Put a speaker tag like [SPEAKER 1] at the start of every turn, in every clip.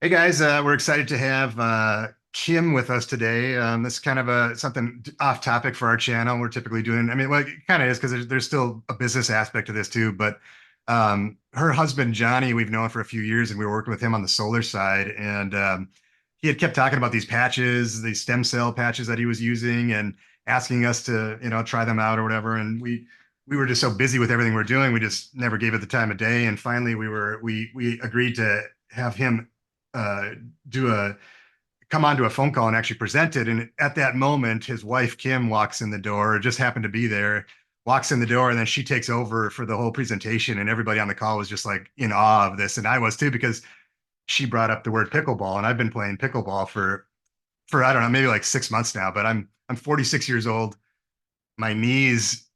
[SPEAKER 1] Hey guys, we're excited to have Kim with us today. This is kind of something off topic for our channel. We're typically doing, I mean, well, it kind of is because there's still a business aspect to this too. But her husband Johnny, we've known for a few years, and we were working with him on the solar side, and he had kept talking about these patches, these stem cell patches that he was using, and asking us to, try them out or whatever. And we were just so busy with everything we're doing, we just never gave it the time of day. And finally, we agreed to have him uh, do a come onto a phone call and actually present it. And at that moment, his wife Kim walks in the door, just happened to be there, walks in the door, and then she takes over for the whole presentation. And everybody on the call was just like in awe of this, and I was too because she brought up the word pickleball, and I've been playing pickleball for I don't know, maybe like 6 months now. But I'm 46 years old. My knees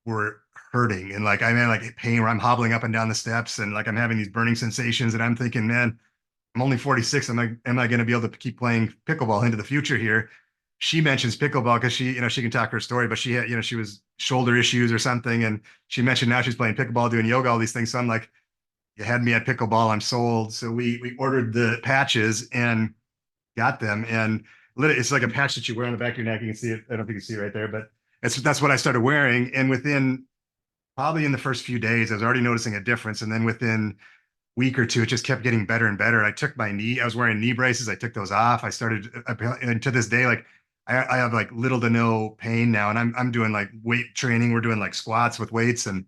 [SPEAKER 1] were hurting, and like I'm in like pain where I'm hobbling up and down the steps, and like I'm having these burning sensations, and I'm thinking, man, I'm only 46. Am I going to be able to keep playing pickleball into the future here? She mentions pickleball because she can talk her story, but she had, she was shoulder issues or something. And she mentioned now she's playing pickleball, doing yoga, all these things. So I'm like, you had me at pickleball. I'm sold. So we ordered the patches and got them. And it's like a patch that you wear on the back of your neck. You can see it. I don't think you can see it right there, but that's what I started wearing. And within probably in the first few days, I was already noticing a difference. And then within week or two, it just kept getting better and better. I took my knee, I was wearing knee braces. I took those off. And to this day, like I have like little to no pain now. And I'm doing like weight training. We're doing like squats with weights. And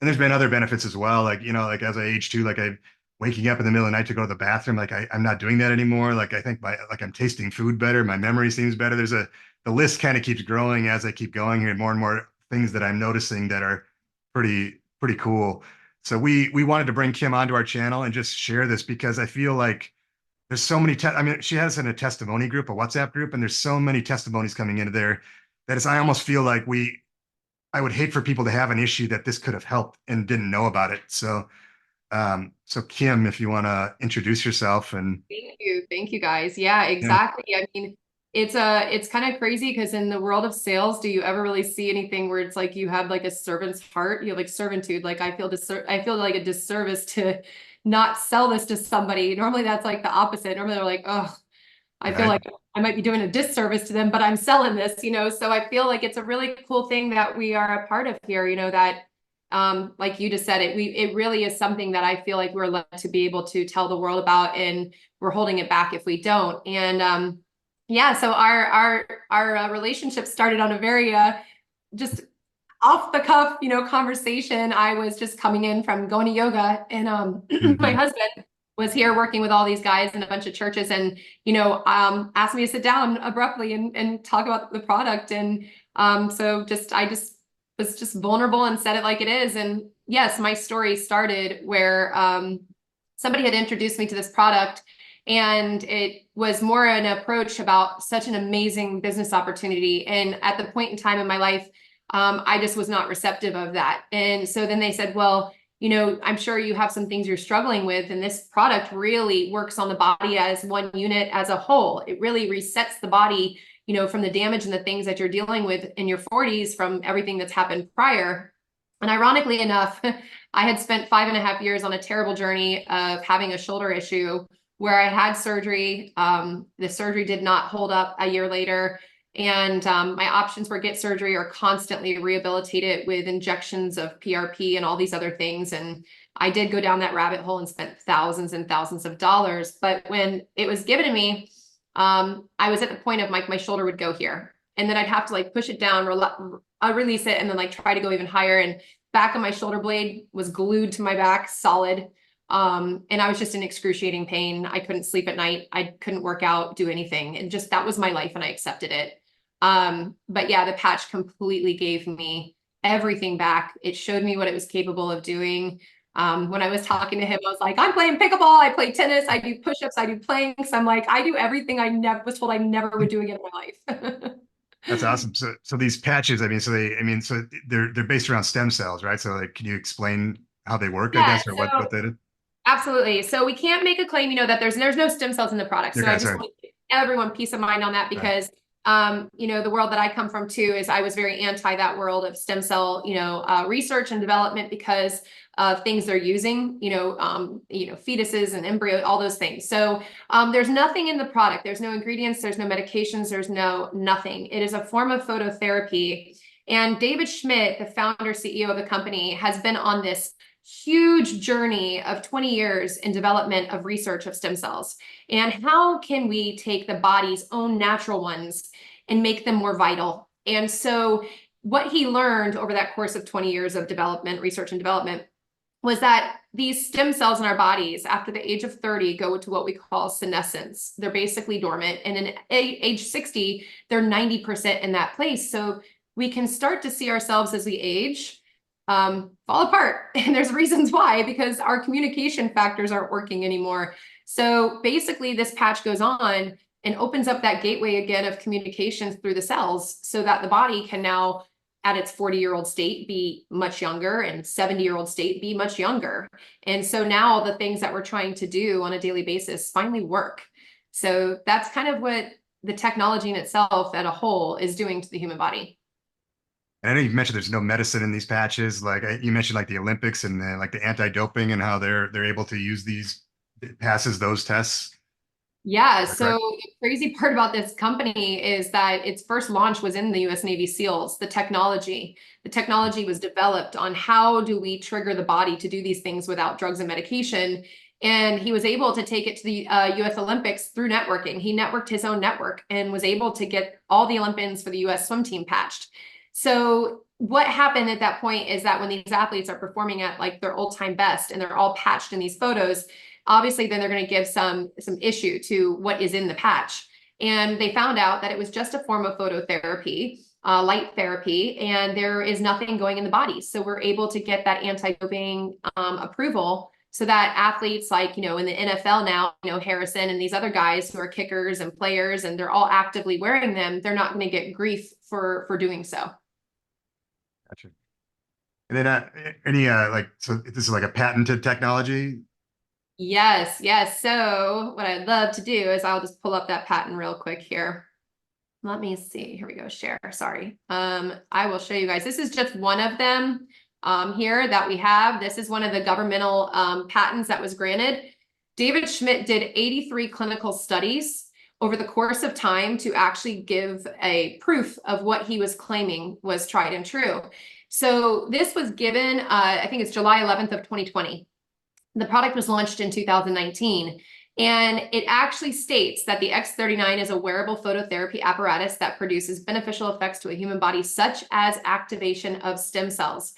[SPEAKER 1] there's been other benefits as well. Like, like as I age too, like I waking up in the middle of the night to go to the bathroom, like I'm not doing that anymore. Like I think like I'm tasting food better. My memory seems better. The list kind of keeps growing as I keep going here, more and more things that I'm noticing that are pretty cool. So we wanted to bring Kim onto our channel and just share this because I feel like there's so many. I mean, she has in a testimony group, a WhatsApp group, and there's so many testimonies coming into there that I almost feel like I would hate for people to have an issue that this could have helped and didn't know about it. So Kim, if you want to introduce yourself and
[SPEAKER 2] Thank you guys. Yeah,
[SPEAKER 1] yeah,
[SPEAKER 2] exactly. I mean, it's kind of crazy because in the world of sales, do you ever really see anything where it's like you have like a servant's heart? You have like servitude. Like I feel like a disservice to not sell this to somebody. Normally that's like the opposite. Normally they're like, oh, I feel
[SPEAKER 1] right,
[SPEAKER 2] like I might be doing a disservice to them, but I'm selling this. So I feel like it's a really cool thing that we are a part of here, that like you just said, it really is something that I feel like we're led to be able to tell the world about, and we're holding it back if we don't. And yeah, so our relationship started on a very just off the cuff, conversation. I was just coming in from going to yoga, and my
[SPEAKER 1] hmm,
[SPEAKER 2] husband was here working with all these guys in a bunch of churches, and asked me to sit down abruptly and talk about the product. And so I just was just vulnerable and said it like it is. And yes, my story started where somebody had introduced me to this product, and it was more an approach about such an amazing business opportunity. And at the point in time in my life, I just was not receptive of that. And so then they said, well, I'm sure you have some things you're struggling with, and this product really works on the body as one unit as a whole. It really resets the body, from the damage and the things that you're dealing with in your 40s from everything that's happened prior. And ironically enough, I had spent 5.5 years on a terrible journey of having a shoulder issue where I had surgery. The surgery did not hold up a year later. And my options were get surgery or constantly rehabilitate it with injections of PRP and all these other things. And I did go down that rabbit hole and spent thousands and thousands of dollars. But when it was given to me, I was at the point of my shoulder would go here. And then I'd have to like push it down, release it, and then like try to go even higher. And back of my shoulder blade was glued to my back, solid. And I was just in excruciating pain. I couldn't sleep at night. I couldn't work out, do anything. And just that was my life, and I accepted it. But yeah, the patch completely gave me everything back. It showed me what it was capable of doing. When I was talking to him, I was like, I'm playing pickleball, I play tennis, I do push-ups, I do planks. I'm like, I do everything I never was told I never would do again in my life.
[SPEAKER 1] that's awesome. So these patches, I mean, so they're based around stem cells, right? So like, can you explain how they work, I
[SPEAKER 2] Yeah,
[SPEAKER 1] guess, or what
[SPEAKER 2] so
[SPEAKER 1] they do?
[SPEAKER 2] absolutely. So we can't make a claim, that there's no stem cells in the product. So
[SPEAKER 1] Okay,
[SPEAKER 2] I just
[SPEAKER 1] sorry.
[SPEAKER 2] want to give everyone peace of mind on that,
[SPEAKER 1] Right.
[SPEAKER 2] because The world that I come from too is I was very anti that world of stem cell, research and development because of things they're using, fetuses and embryo, all those things. So there's nothing in the product. There's no ingredients. There's no medications. There's nothing. It is a form of phototherapy. And David Schmidt, the founder, CEO of the company, has been on this huge journey of 20 years in development of research of stem cells. And how can we take the body's own natural ones and make them more vital? And so what he learned over that course of 20 years of development, research and development, was that these stem cells in our bodies after the age of 30 go to what we call senescence. They're basically dormant. And in age 60, they're 90% in that place. So we can start to see ourselves as we age fall apart. And there's reasons why, because our communication factors aren't working anymore. So basically this patch goes on and opens up that gateway again of communications through the cells so that the body can now at its 40-year-old state be much younger and 70-year-old state be much younger. And so now the things that we're trying to do on a daily basis finally work. So that's kind of what the technology in itself at a whole is doing to the human body.
[SPEAKER 1] And I know you mentioned there's no medicine in these patches. Like you mentioned, like the Olympics and like the anti-doping and how they're able to use these, it passes those tests.
[SPEAKER 2] Yeah,
[SPEAKER 1] Is that
[SPEAKER 2] so
[SPEAKER 1] correct?
[SPEAKER 2] the crazy part about this company is that its first launch was in the US Navy SEALs, the technology. The technology was developed on how do we trigger the body to do these things without drugs and medication. And he was able to take it to the US Olympics through networking. He networked his own network and was able to get all the Olympians for the US swim team patched. So what happened at that point is that when these athletes are performing at like their all-time best and they're all patched in these photos, obviously then they're going to give some issue to what is in the patch. And they found out that it was just a form of phototherapy, light therapy, and there is nothing going in the body. So we're able to get that anti-doping approval so that athletes like, in the NFL now, Harrison and these other guys who are kickers and players, and they're all actively wearing them, they're not going to get grief for doing so.
[SPEAKER 1] Gotcha. And then any so this is like a patented technology.
[SPEAKER 2] Yes, yes. So what I'd love to do is I'll just pull up that patent real quick here. Let me see. Here we go. Share. Sorry. I will show you guys. This is just one of them here that we have. This is one of the governmental patents that was granted. David Schmidt did 83 clinical studies over the course of time to actually give a proof of what he was claiming was tried and true. So this was given, I think it's July 11th of 2020. The product was launched in 2019, and it actually states that the X39 is a wearable phototherapy apparatus that produces beneficial effects to a human body, such as activation of stem cells,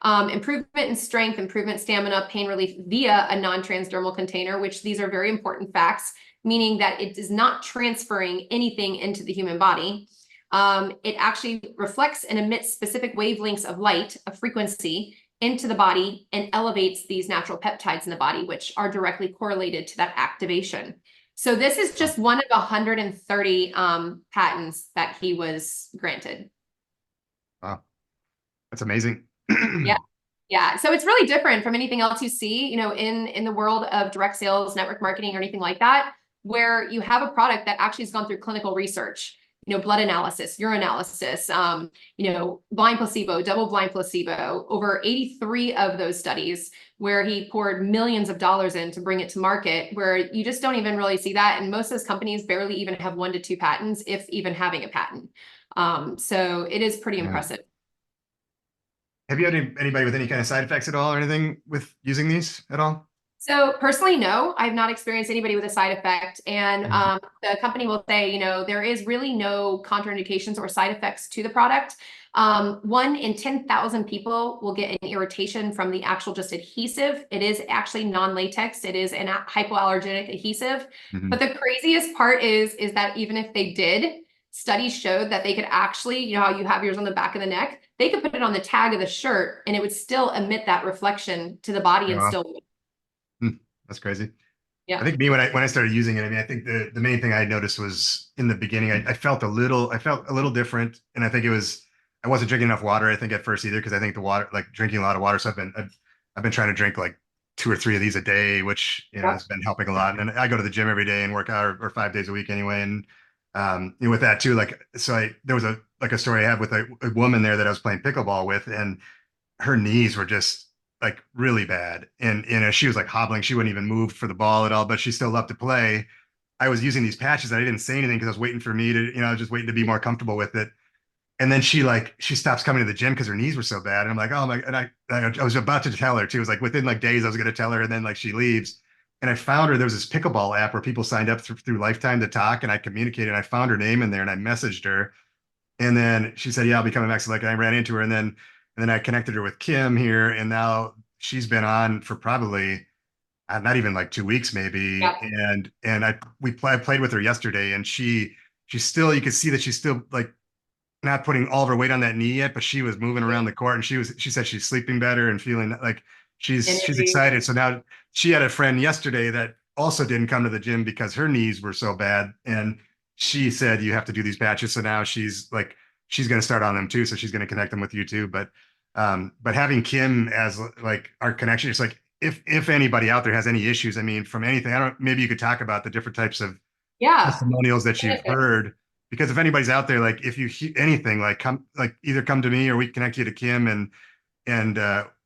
[SPEAKER 2] improvement in strength, improvement stamina, pain relief via a non-transdermal container, which these are very important facts, meaning that it is not transferring anything into the human body. It actually reflects and emits specific wavelengths of light, a frequency, into the body and elevates these natural peptides in the body, which are directly correlated to that activation. So this is just one of 130 patents that he was granted.
[SPEAKER 1] Wow, that's amazing.
[SPEAKER 2] Yeah. Yeah. So it's really different from anything else you see, in the world of direct sales, network marketing, or anything like that, where you have a product that actually has gone through clinical research, blood analysis, urinalysis, blind placebo, double blind placebo, over 83 of those studies where he poured millions of dollars in to bring it to market, where you just don't even really see that. And most of those companies barely even have 1 to 2 patents, if even having a patent. So it is pretty impressive.
[SPEAKER 1] Have you had anybody with any kind of side effects at all or anything with using these at all?
[SPEAKER 2] So personally, no, I've not experienced anybody with a side effect. And the company will say, there is really no contraindications or side effects to the product. 1 in 10,000 people will get an irritation from the actual just adhesive. It is actually non-latex. It is an hypoallergenic adhesive. But the craziest part is that even if they did, studies showed that they could actually, how you have yours on the back of the neck, they could put it on the tag of the shirt and it would still emit that reflection to the body and still.
[SPEAKER 1] That's crazy.
[SPEAKER 2] Yeah.
[SPEAKER 1] I think when I started using it, I think the main thing I noticed was in the beginning, I felt a little different. And I think I wasn't drinking enough water, I think at first either, because I think the water, like drinking a lot of water. So I've been trying to drink like 2 or 3 of these a day, which, has been helping a lot. And I go to the gym every day and work out or 5 days a week anyway. And with that too, like, so there was a story I have with a woman there that I was playing pickleball with, and her knees were just like really bad. And, she was like hobbling. She wouldn't even move for the ball at all, but she still loved to play. I was using these patches. I didn't say anything because I was waiting for me to, I was just waiting to be more comfortable with it. And then she stops coming to the gym because her knees were so bad. And I'm like, oh my, and I was about to tell her too. It was like within like days I was going to tell her, and then like she leaves. And I found her. There was this pickleball app where people signed up through Lifetime to talk, and I communicated. And I found her name in there, and I messaged her, and then she said, "Yeah, I'll be coming back." So like I ran into her, and then I connected her with Kim here, and now she's been on for probably not even like 2 weeks maybe.
[SPEAKER 2] Yeah.
[SPEAKER 1] And I played with her yesterday, and she's still, you could see that she's still like not putting all of her weight on that knee yet, but she was moving around the court, and she said she's sleeping better and feeling like she's
[SPEAKER 2] Energy.
[SPEAKER 1] excited. So now she had a friend yesterday that also didn't come to the gym because her knees were so bad, and she said you have to do these patches. So now she's going to start on them too. So she's going to connect them with you too. But having Kim as like our connection, it's like if anybody out there has any issues, I mean, from anything, I don't, maybe you could talk about the different types of
[SPEAKER 2] Yeah.
[SPEAKER 1] testimonials that you've heard, because if anybody's out there, like if you hear anything, like come, like either come to me or we connect you to Kim, and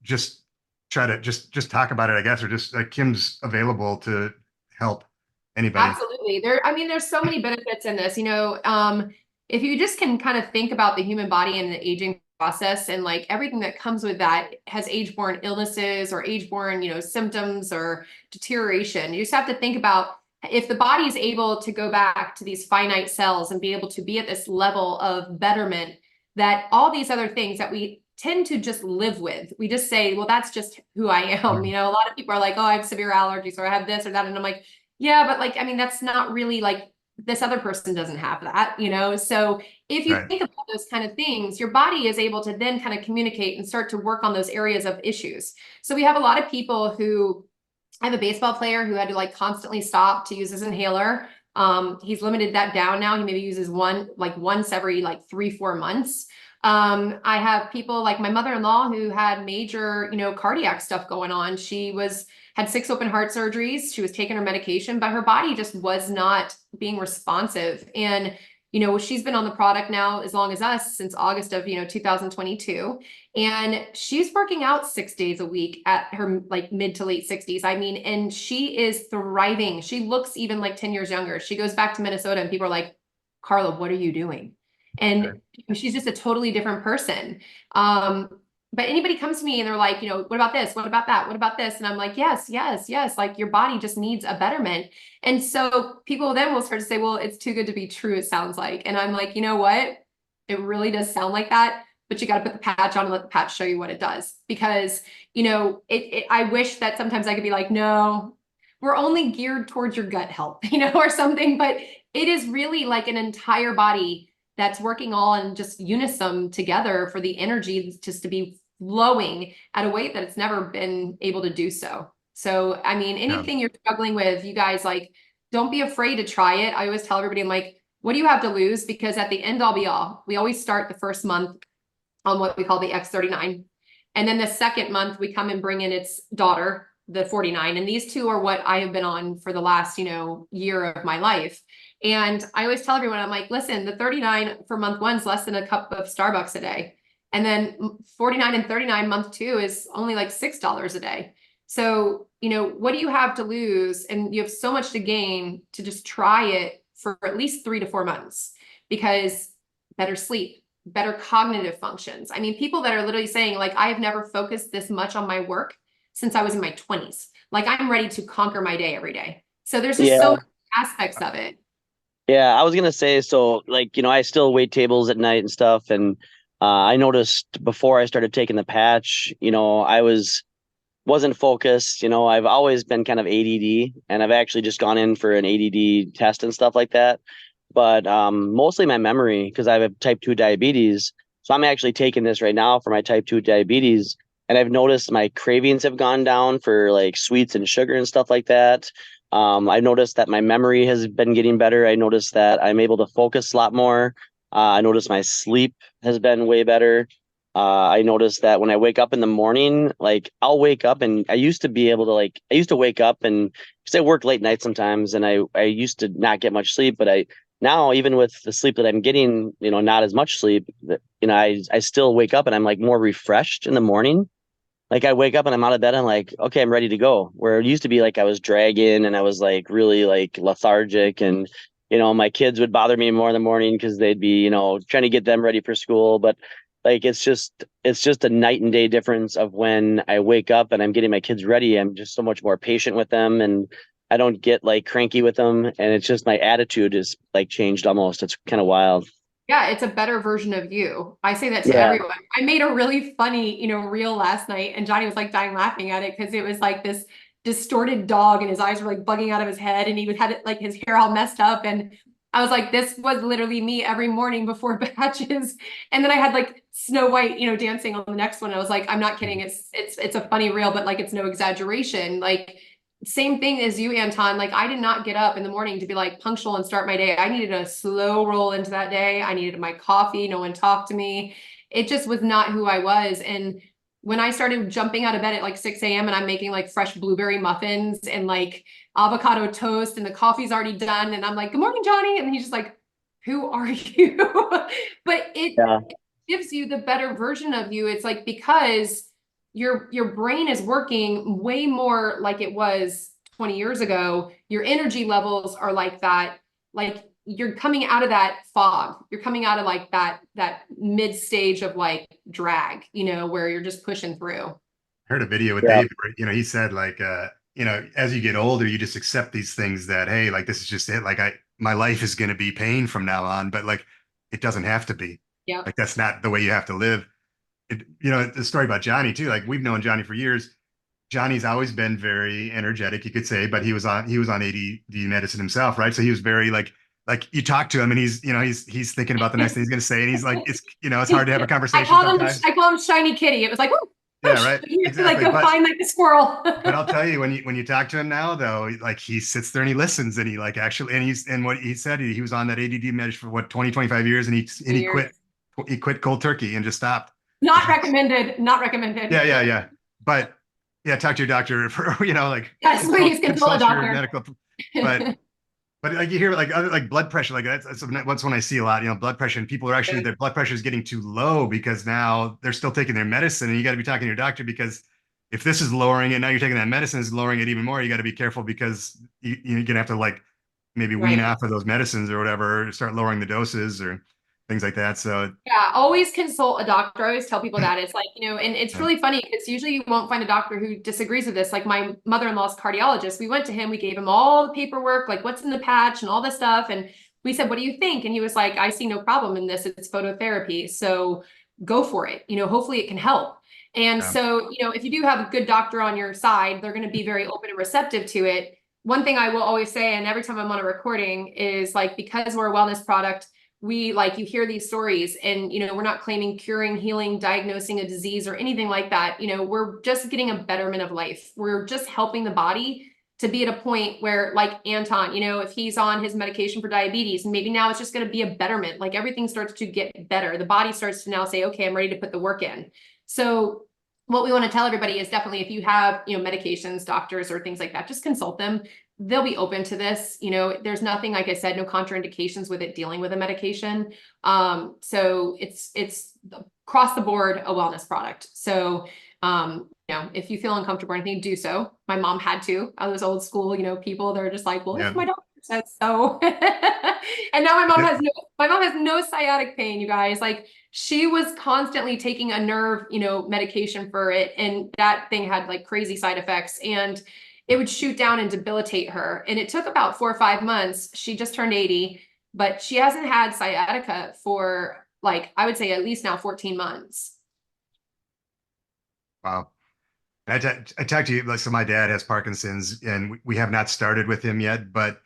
[SPEAKER 1] just try to just talk about it, I guess, or just like Kim's available to help anybody.
[SPEAKER 2] Absolutely. I mean, there's so many benefits in this, if you just can kind of think about the human body and the aging process and like everything that comes with that has age-borne illnesses or age-borne, symptoms or deterioration. You just have to think about if the body is able to go back to these finite cells and be able to be at this level of betterment, that all these other things that we tend to just live with, we just say, well, that's just who I am. A lot of people are like, oh, I have severe allergies or I have this or that. And I'm like, yeah, but like, I mean, that's not really like this other person doesn't have that, So if you
[SPEAKER 1] Right.
[SPEAKER 2] think about those kind of things, your body is able to then kind of communicate and start to work on those areas of issues. So we have a lot of people who, I have a baseball player who had to like constantly stop to use his inhaler. He's limited that down now. He maybe uses one like once every like 3-4 months. I have people like my mother-in-law who had major, cardiac stuff going on. She had 6 open heart surgeries. She was taking her medication, but her body just was not being responsive. And, she's been on the product now as long as us since August of, 2022. And she's working out 6 days a week at her like mid to late 60s. I mean, and she is thriving. She looks even like 10 years younger. She goes back to Minnesota and people are like, Carla, what are you doing?
[SPEAKER 1] Right.
[SPEAKER 2] And she's just a totally different person. But anybody comes to me and they're like, what about this? What about that? What about this? And I'm like, yes, yes, yes. Like your body just needs a betterment. And so people then will start to say, well, it's too good to be true, it sounds like. And I'm like, you know what? It really does sound like that, but you got to put the patch on and let the patch show you what it does. Because, I wish that sometimes I could be like, no, we're only geared towards your gut health, or something, but it is really like an entire body that's working all in just unison together for the energy just to be flowing at a weight that it's never been able to do so. So, I mean,
[SPEAKER 1] Yeah.
[SPEAKER 2] anything you're struggling with, you guys like, don't be afraid to try it. I always tell everybody, I'm like, what do you have to lose? Because at the end all be all, we always start the first month on what we call the X39. And then the second month we come and bring in its daughter, the 49. And these two are what I have been on for the last, year of my life. And I always tell everyone, I'm like, listen, the 39 for month 1 is less than a cup of Starbucks a day. And then 49 and 39 month 2 is only like $6 a day. So, what do you have to lose? And you have so much to gain to just try it for at least 3 to 4 months, because better sleep, better cognitive functions. I mean, people that are literally saying like, I have never focused this much on my work since I was in my 20s. Like I'm ready to conquer my day every day. So there's just so
[SPEAKER 3] Yeah,
[SPEAKER 2] many aspects of it.
[SPEAKER 3] yeah. I was gonna say, so like, I still wait tables at night and stuff, and I noticed before I started taking the patch, I wasn't focused. I've always been kind of ADD, and I've actually just gone in for an ADD test and stuff like that. But mostly my memory, because I have type 2 diabetes. So I'm actually taking this right now for my type 2 diabetes. And I've noticed my cravings have gone down for like sweets and sugar and stuff like that. I've noticed that my memory has been getting better. I noticed that I'm able to focus a lot more. I noticed my sleep has been way better. I noticed that when I wake up in the morning, like I'll wake up, and I used to be able to I used to wake up, and because I work late nights sometimes, and I used to not get much sleep, but now, even with the sleep that I'm getting, not as much sleep, I still wake up and I'm like more refreshed in the morning. Like I wake up and I'm out of bed. I'm like, okay, I'm ready to go. Where it used to be like I was dragging and I was like really like lethargic, and my kids would bother me more in the morning because they'd be trying to get them ready for school. But like it's just a night and day difference of when I wake up and I'm getting my kids ready. I'm just so much more patient with them, and I don't get like cranky with them. And it's just my attitude is like changed almost. It's kind of wild.
[SPEAKER 2] Yeah, it's a better version of you. I say that to
[SPEAKER 3] Yeah.
[SPEAKER 2] everyone. I made a really funny, reel last night, and Johnny was like dying laughing at it because it was like this distorted dog and his eyes were like bugging out of his head and he would had it like his hair all messed up. And I was like, this was literally me every morning before batches. And then I had like Snow White, dancing on the next one. I was like, I'm not kidding. It's a funny reel, but like it's no exaggeration. Like same thing as you, Anton. Like I did not get up in the morning to be like punctual and start my day. I needed a slow roll into that day. I needed my coffee. No one talked to me. It just was not who I was. And when I started jumping out of bed at like 6 a.m. and I'm making like fresh blueberry muffins and like avocado toast and the coffee's already done. And I'm like, good morning, Johnny. And he's just like, who are you? But it
[SPEAKER 3] Yeah.
[SPEAKER 2] gives you the better version of you. It's like because your brain is working way more like it was 20 years ago. Your energy levels are like that. Like you're coming out of that fog. You're coming out of like that mid stage of like drag, where you're just pushing through.
[SPEAKER 1] Heard a video with
[SPEAKER 3] Yeah.
[SPEAKER 1] David where, he said like, as you get older, you just accept these things that, hey, like this is just it. Like my life is going to be pain from now on, but like, it doesn't have to be.
[SPEAKER 2] Yeah.
[SPEAKER 1] Like, that's not the way you have to live. The story about Johnny too, like we've known Johnny for years. Johnny's always been very energetic, you could say, but he was on ADD medicine himself, right? So he was very like you talk to him and he's thinking about the next thing he's going to say. And he's like, it's hard to have a conversation sometimes.
[SPEAKER 2] I call him Shiny Kitty. It was like, whoo,
[SPEAKER 1] Yeah,
[SPEAKER 2] whoosh.
[SPEAKER 1] right.
[SPEAKER 2] You have to like
[SPEAKER 1] Exactly.
[SPEAKER 2] go find like the squirrel.
[SPEAKER 1] But I'll tell you, when you talk to him now, though, like he sits there and he listens and he like actually, and what he said, he was on that ADD medicine for what, 20, 25 years, and he quit cold turkey and just stopped.
[SPEAKER 2] Not recommended. Not recommended.
[SPEAKER 1] Yeah. But yeah, talk to your doctor for, like
[SPEAKER 2] Yes, please consult a
[SPEAKER 1] your
[SPEAKER 2] doctor.
[SPEAKER 1] medical, but like you hear like other like blood pressure, like that's when I see a lot, blood pressure, and people are actually, their blood pressure is getting too low because now they're still taking their medicine, and you got to be talking to your doctor because if this is lowering it, now you're taking that medicine is lowering it even more. You got to be careful because you're gonna have to like maybe wean
[SPEAKER 2] Right.
[SPEAKER 1] off of those medicines or whatever, start lowering the doses or things like that. So
[SPEAKER 2] Yeah, always consult a doctor. I always tell people that. It's like, and it's
[SPEAKER 1] yeah,
[SPEAKER 2] really funny because usually you won't find a doctor who disagrees with this. Like my mother-in-law's cardiologist, we went to him, we gave him all the paperwork, like what's in the patch and all this stuff. And we said, what do you think? And he was like, I see no problem in this. It's phototherapy. So go for it. Hopefully it can help. And
[SPEAKER 1] yeah,
[SPEAKER 2] so, if you do have a good doctor on your side, they're going to be very open and receptive to it. One thing I will always say, and every time I'm on a recording, is like, because we're a wellness product, we like you hear these stories and we're not claiming curing, healing, diagnosing a disease or anything like that. We're just getting a betterment of life. We're just helping the body to be at a point where, like Anton, if he's on his medication for diabetes, and maybe now it's just going to be a betterment, like everything starts to get better, the body starts to now say, okay, I'm ready to put the work in. So what we want to tell everybody is definitely, if you have medications, doctors or things like that, just consult them. They'll be open to this. There's nothing, like I said, no contraindications with it dealing with a medication. So it's across the board a wellness product. So if you feel uncomfortable or anything, do so. My mom had to. I was old school, people, they're just like, well,
[SPEAKER 1] yeah.
[SPEAKER 2] if my doctor says so. And now my mom has no sciatic pain, you guys. Like she was constantly taking a nerve, medication for it. And that thing had like crazy side effects. And it would shoot down and debilitate her. And it took about 4 or 5 months. She just turned 80, but she hasn't had sciatica for like, I would say at least now 14 months.
[SPEAKER 1] Wow. I talked to you, like, so my dad has Parkinson's and we have not started with him yet, but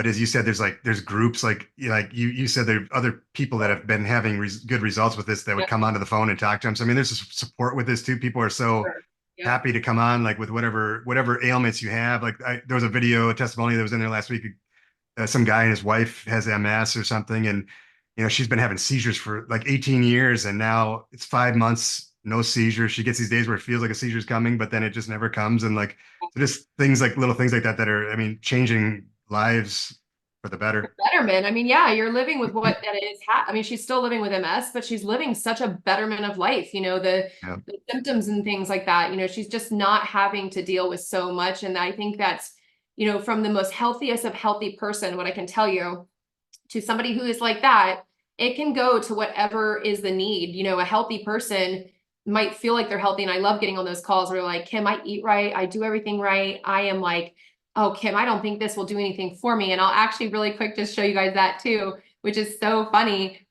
[SPEAKER 1] as you said, there's groups like, you said there are other people that have been having good results with this that would
[SPEAKER 2] Yep.
[SPEAKER 1] come onto the phone and talk to him. So I mean, there's support with this too. People are so
[SPEAKER 2] Sure. Yep.
[SPEAKER 1] happy to come on, like with whatever ailments you have. Like there was a testimony that was in there last week. Some guy and his wife has MS or something, and she's been having seizures for like 18 years, and now it's 5 months, no seizures. She gets these days where it feels like a seizure's coming, but then it just never comes. And like, so just things like little things like that that are, I mean, changing lives for the better.
[SPEAKER 2] betterment. I mean, yeah, you're living with what that is. I mean, she's still living with MS, but she's living such a betterment of life,
[SPEAKER 1] Yeah.
[SPEAKER 2] the symptoms and things like that. She's just not having to deal with so much. And I think that's, from the most healthiest of healthy person, what I can tell you to somebody who is like that, it can go to whatever is the need. A healthy person might feel like they're healthy. And I love getting on those calls where like, Kim, I eat right. I do everything right. I am like, oh, Kim, I don't think this will do anything for me. And I'll actually really quick just show you guys that too, which is so funny.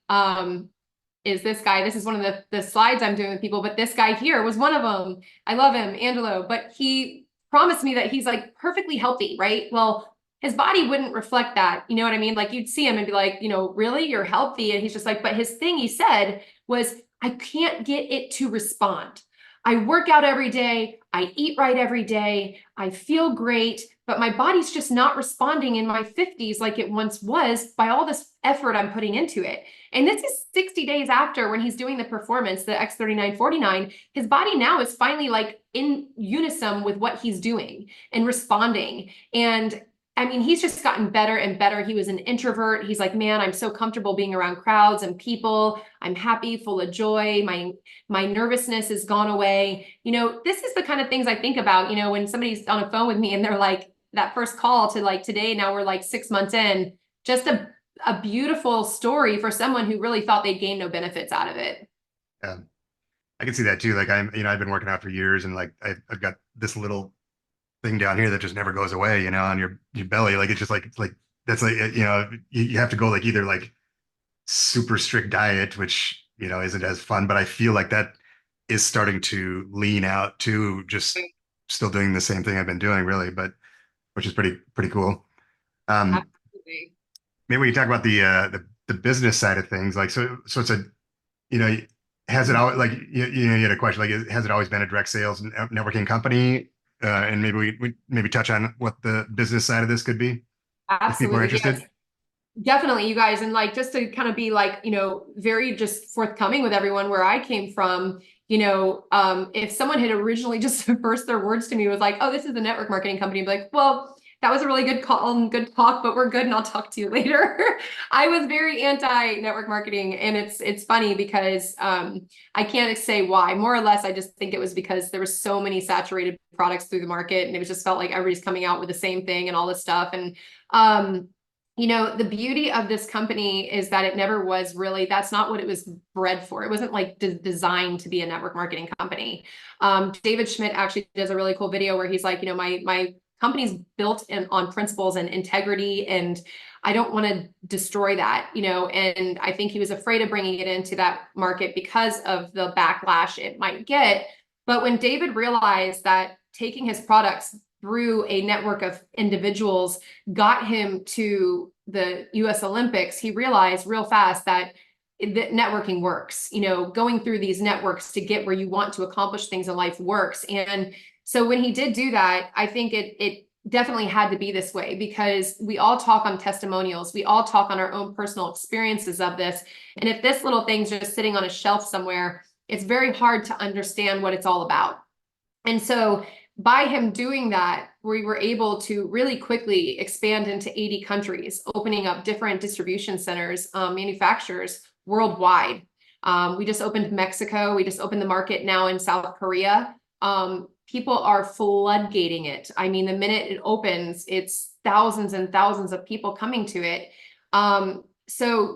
[SPEAKER 2] Is this guy, this is one of the slides I'm doing with people, but this guy here was one of them. I love him, Angelo, but he promised me that he's like perfectly healthy, right? Well, his body wouldn't reflect that. You know what I mean? Like you'd see him and be like, really, you're healthy. And he's just like, but his thing he said was, I can't get it to respond. I work out every day. I eat right every day. I feel great, but my body's just not responding in my 50s like it once was by all this effort I'm putting into it. And this is 60 days after when he's doing the performance, the X3949, his body now is finally like in unison with what he's doing and responding. And I mean, he's just gotten better and better. He was an introvert. He's like, man, I'm so comfortable being around crowds and people. I'm happy, full of joy. My nervousness has gone away. This is the kind of things I think about, when somebody's on a phone with me and they're like, that first call to like today, now we're like 6 months in, just a beautiful story for someone who really thought they'd gain no benefits out of it.
[SPEAKER 1] Yeah. I can see that too. Like I've been working out for years, and like I've got this little thing down here that just never goes away, on your belly. Like it's just like, that's like, you have to go like either like super strict diet, which, isn't as fun, but I feel like that is starting to lean out to just still doing the same thing I've been doing really, but which is pretty cool.
[SPEAKER 2] Absolutely.
[SPEAKER 1] Maybe we can talk about the business side of things. Like, so it's a, you know, has it always like, you had a question, like, has it always been a direct sales networking company? And maybe we maybe touch on what the business side of this could be if people are
[SPEAKER 2] Absolutely.
[SPEAKER 1] interested.
[SPEAKER 2] Yes. Definitely, you guys. And like, just to kind of be like, very just forthcoming with everyone where I came from, if someone had originally just first their words to me was like, oh, this is a network marketing company, I'd be like, well, that was a really good call and good talk, but we're good and I'll talk to you later. I was very anti network marketing. And it's funny because I can't say why. More or less, I just think it was because there were so many saturated products through the market and it just felt like everybody's coming out with the same thing and all this stuff. And the beauty of this company is that it never was really, that's not what it was bred for. It wasn't like designed to be a network marketing company. David Schmidt actually does a really cool video where he's like, my company's built on principles and integrity, and I don't want to destroy that, and I think he was afraid of bringing it into that market because of the backlash it might get. But when David realized that taking his products through a network of individuals got him to the US Olympics, he realized real fast that networking works. Going through these networks to get where you want to accomplish things in life works. And so when he did do that, I think it definitely had to be this way, because we all talk on testimonials. We all talk on our own personal experiences of this. And if this little thing's just sitting on a shelf somewhere, it's very hard to understand what it's all about. And so by him doing that, we were able to really quickly expand into 80 countries, opening up different distribution centers, manufacturers worldwide. We just opened Mexico. We just opened the market now in South Korea. People are floodgating it. I mean, the minute it opens, it's thousands and thousands of people coming to it. So,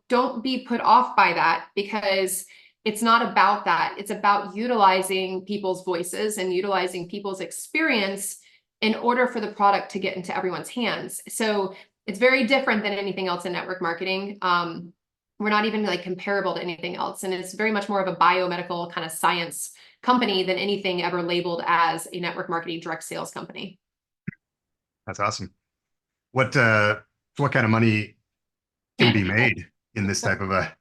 [SPEAKER 2] don't be put off by that, because it's not about that. It's about utilizing people's voices and utilizing people's experience in order for the product to get into everyone's hands. So it's very different than anything else in network marketing. We're not even like comparable to anything else. And it's very much more of a biomedical kind of science company than anything ever labeled as a network marketing direct sales company.
[SPEAKER 1] That's awesome. What kind of money can be made in this type of a,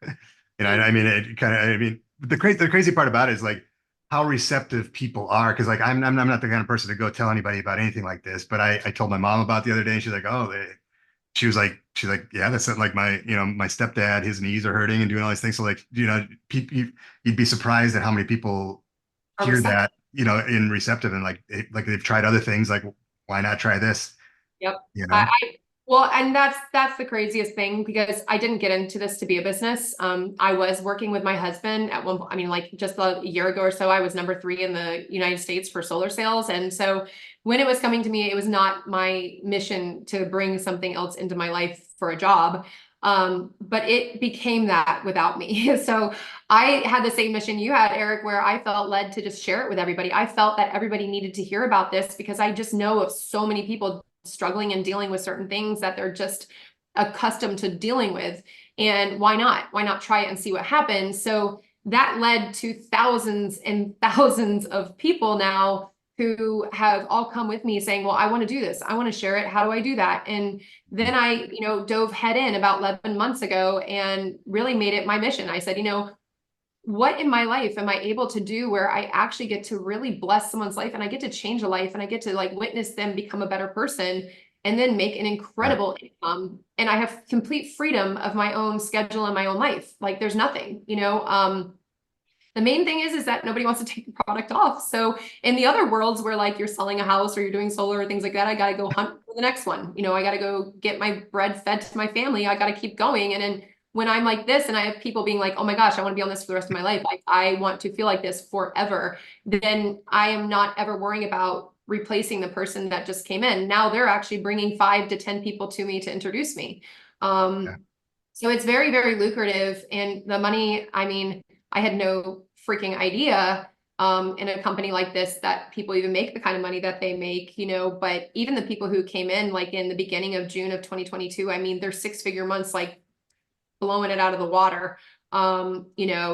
[SPEAKER 1] I mean, the crazy part about it is like how receptive people are. Cause like, I'm not the kind of person to go tell anybody about anything like this, but I told my mom about the other day and she's like, oh, she's like, yeah, that's like my stepdad, his knees are hurting and doing all these things. So like, you'd be surprised at how many people hear that, in receptive and like they've tried other things. Like, why not try this?
[SPEAKER 2] Yep. Well, and that's the craziest thing, because I didn't get into this to be a business. I was working with my husband at one point. I mean, like just a year ago or so, I was #3 in the United States for solar sales. And so when it was coming to me, it was not my mission to bring something else into my life for a job. But it became that without me. So I had the same mission you had, Eric, where I felt led to just share it with everybody. I felt that everybody needed to hear about this, because I just know of so many people struggling and dealing with certain things that they're just accustomed to dealing with. And why not? Why not try it and see what happens? So that led to thousands and thousands of people now who have all come with me saying, well, I want to do this. I want to share it. How do I do that? And then I, dove head in about 11 months ago and really made it my mission. I said, what in my life am I able to do where I actually get to really bless someone's life, and I get to change a life, and I get to like witness them become a better person, and then make an incredible income. And I have complete freedom of my own schedule and my own life. Like there's nothing, the main thing is that nobody wants to take the product off. So in the other worlds where like you're selling a house or you're doing solar or things like that, I got to go hunt for the next one. I got to go get my bread fed to my family. I got to keep going. And then when I'm like this and I have people being like, oh my gosh, I want to be on this for the rest of my life, like I want to feel like this forever, then I am not ever worrying about replacing the person that just came in. Now they're actually bringing 5 to 10 people to me to introduce me.
[SPEAKER 1] Yeah.
[SPEAKER 2] So it's very, very lucrative. And the money, I mean, I had no freaking idea in a company like this that people even make the kind of money that they make, but even the people who came in like in the beginning of June of 2022, I mean, they're 6-figure months, like blowing it out of the water,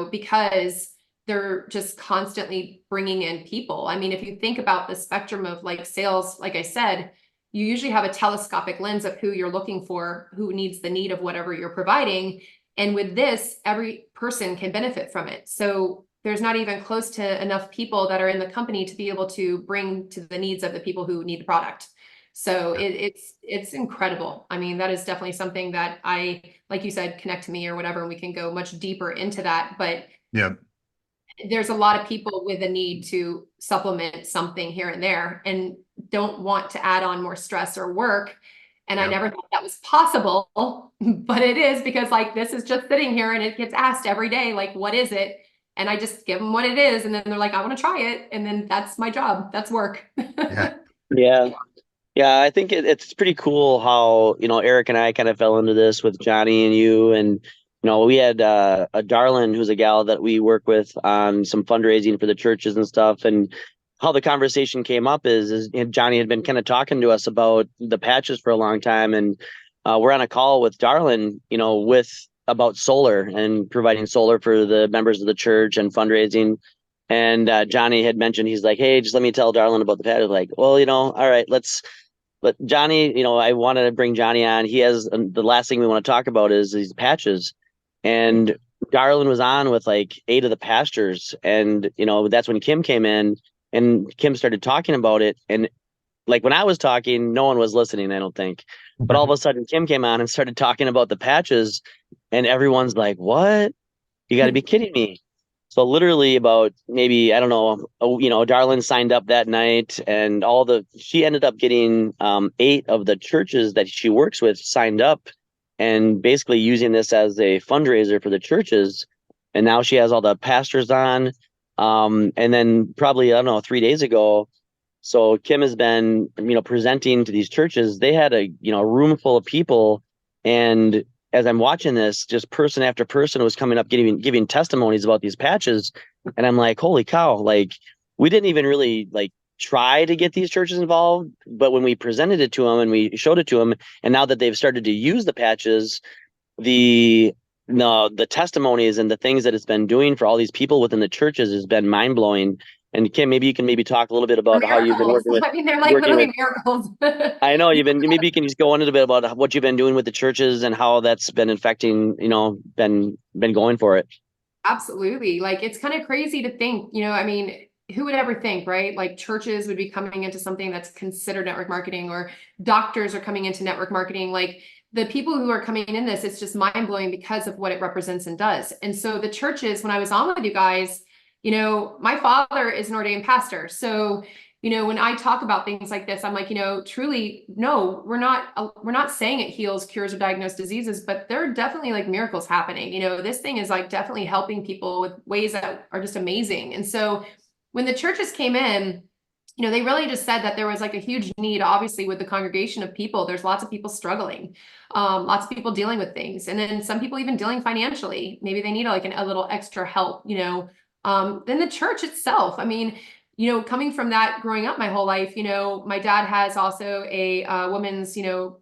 [SPEAKER 2] because they're just constantly bringing in people. I mean, if you think about the spectrum of like sales, like I said, you usually have a telescopic lens of who you're looking for, who needs the need of whatever you're providing. And with this, every person can benefit from it. So there's not even close to enough people that are in the company to be able to bring to the needs of the people who need the product. So it's incredible. I mean, that is definitely something that I, like you said, connect to me or whatever, and we can go much deeper into that. But
[SPEAKER 1] Yeah.
[SPEAKER 2] there's a lot of people with a need to supplement something here and there and don't want to add on more stress or work. And I
[SPEAKER 1] Yeah.
[SPEAKER 2] never thought that was possible, but it is, because like this is just sitting here and it gets asked every day, like, what is it? And I just give them what it is. And then they're like, I want to try it. And then that's my job. That's work.
[SPEAKER 1] Yeah.
[SPEAKER 3] Yeah. Yeah, I think it's pretty cool how, Eric and I kind of fell into this with Johnny and you. And, we had a Darlin, who's a gal that we work with on some fundraising for the churches and stuff. And how the conversation came up is Johnny had been kind of talking to us about the patches for a long time. And we're on a call with Darlin, with about solar and providing solar for the members of the church and fundraising. And Johnny had mentioned, he's like, hey, just let me tell Darlin about the patches. Like, well, all right, but Johnny, I wanted to bring Johnny on. He has the last thing we want to talk about is these patches. And Darlin was on with like 8 of the pastors. And, that's when Kim came in and Kim started talking about it. And like when I was talking, no one was listening, I don't think. But all of a sudden, Kim came on and started talking about the patches. And everyone's like, what? You got to be kidding me. So literally about maybe, I don't know, Darlin signed up that night and she ended up getting 8 of the churches that she works with signed up and basically using this as a fundraiser for the churches. And now she has all the pastors on. And then probably, I don't know, 3 days ago, so Kim has been, presenting to these churches. They had a, room full of people, and as I'm watching this, just person after person was coming up, giving testimonies about these patches. And I'm like, holy cow, like we didn't even really like try to get these churches involved. But when we presented it to them and we showed it to them, and now that they've started to use the patches, the testimonies and the things that it's been doing for all these people within the churches has been mind blowing. And Kim, maybe you can talk a little bit about how you've been working with.
[SPEAKER 2] I mean, they're like literally miracles.
[SPEAKER 3] I know maybe you can just go on a little bit about what you've been doing with the churches and how that's been affecting, been going for it.
[SPEAKER 2] Absolutely. Like, it's kind of crazy to think, I mean, who would ever think, right? Like churches would be coming into something that's considered network marketing, or doctors are coming into network marketing. Like the people who are coming in this, it's just mind blowing because of what it represents and does. And so the churches, when I was on with you guys, my father is an ordained pastor. So when I talk about things like this, I'm like, truly, no, we're not saying it heals, cures, or diagnoses diseases, but there are definitely like miracles happening. This thing is like definitely helping people with ways that are just amazing. And so when the churches came in, they really just said that there was like a huge need, obviously, with the congregation of people. There's lots of people struggling, lots of people dealing with things. And then some people even dealing financially. Maybe they need like a little extra help, then the church itself. I mean, coming from that, growing up my whole life, my dad has also a women's,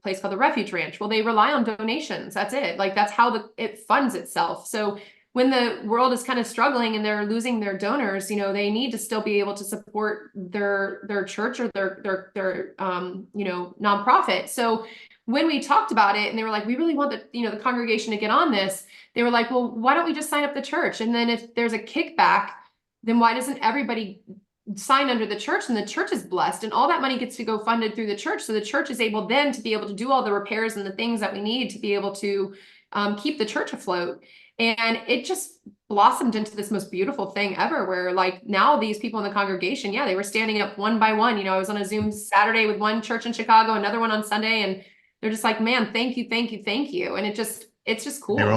[SPEAKER 2] place called the Refuge Ranch. Well, they rely on donations. That's it. Like that's how it funds itself. So when the world is kind of struggling and they're losing their donors, they need to still be able to support their church or their nonprofit. So when we talked about it and they were like, we really want the congregation to get on this, they were like, well, why don't we just sign up the church? And then if there's a kickback, then why doesn't everybody sign under the church, and the church is blessed and all that money gets to go funded through the church. So the church is able then to be able to do all the repairs and the things that we need to be able to keep the church afloat. And it just blossomed into this most beautiful thing ever, where like now these people in the congregation, they were standing up one by one. I was on a Zoom Saturday with one church in Chicago, another one on Sunday, and they're just like, man, thank you, thank you, thank you. And it's just cool.
[SPEAKER 1] They were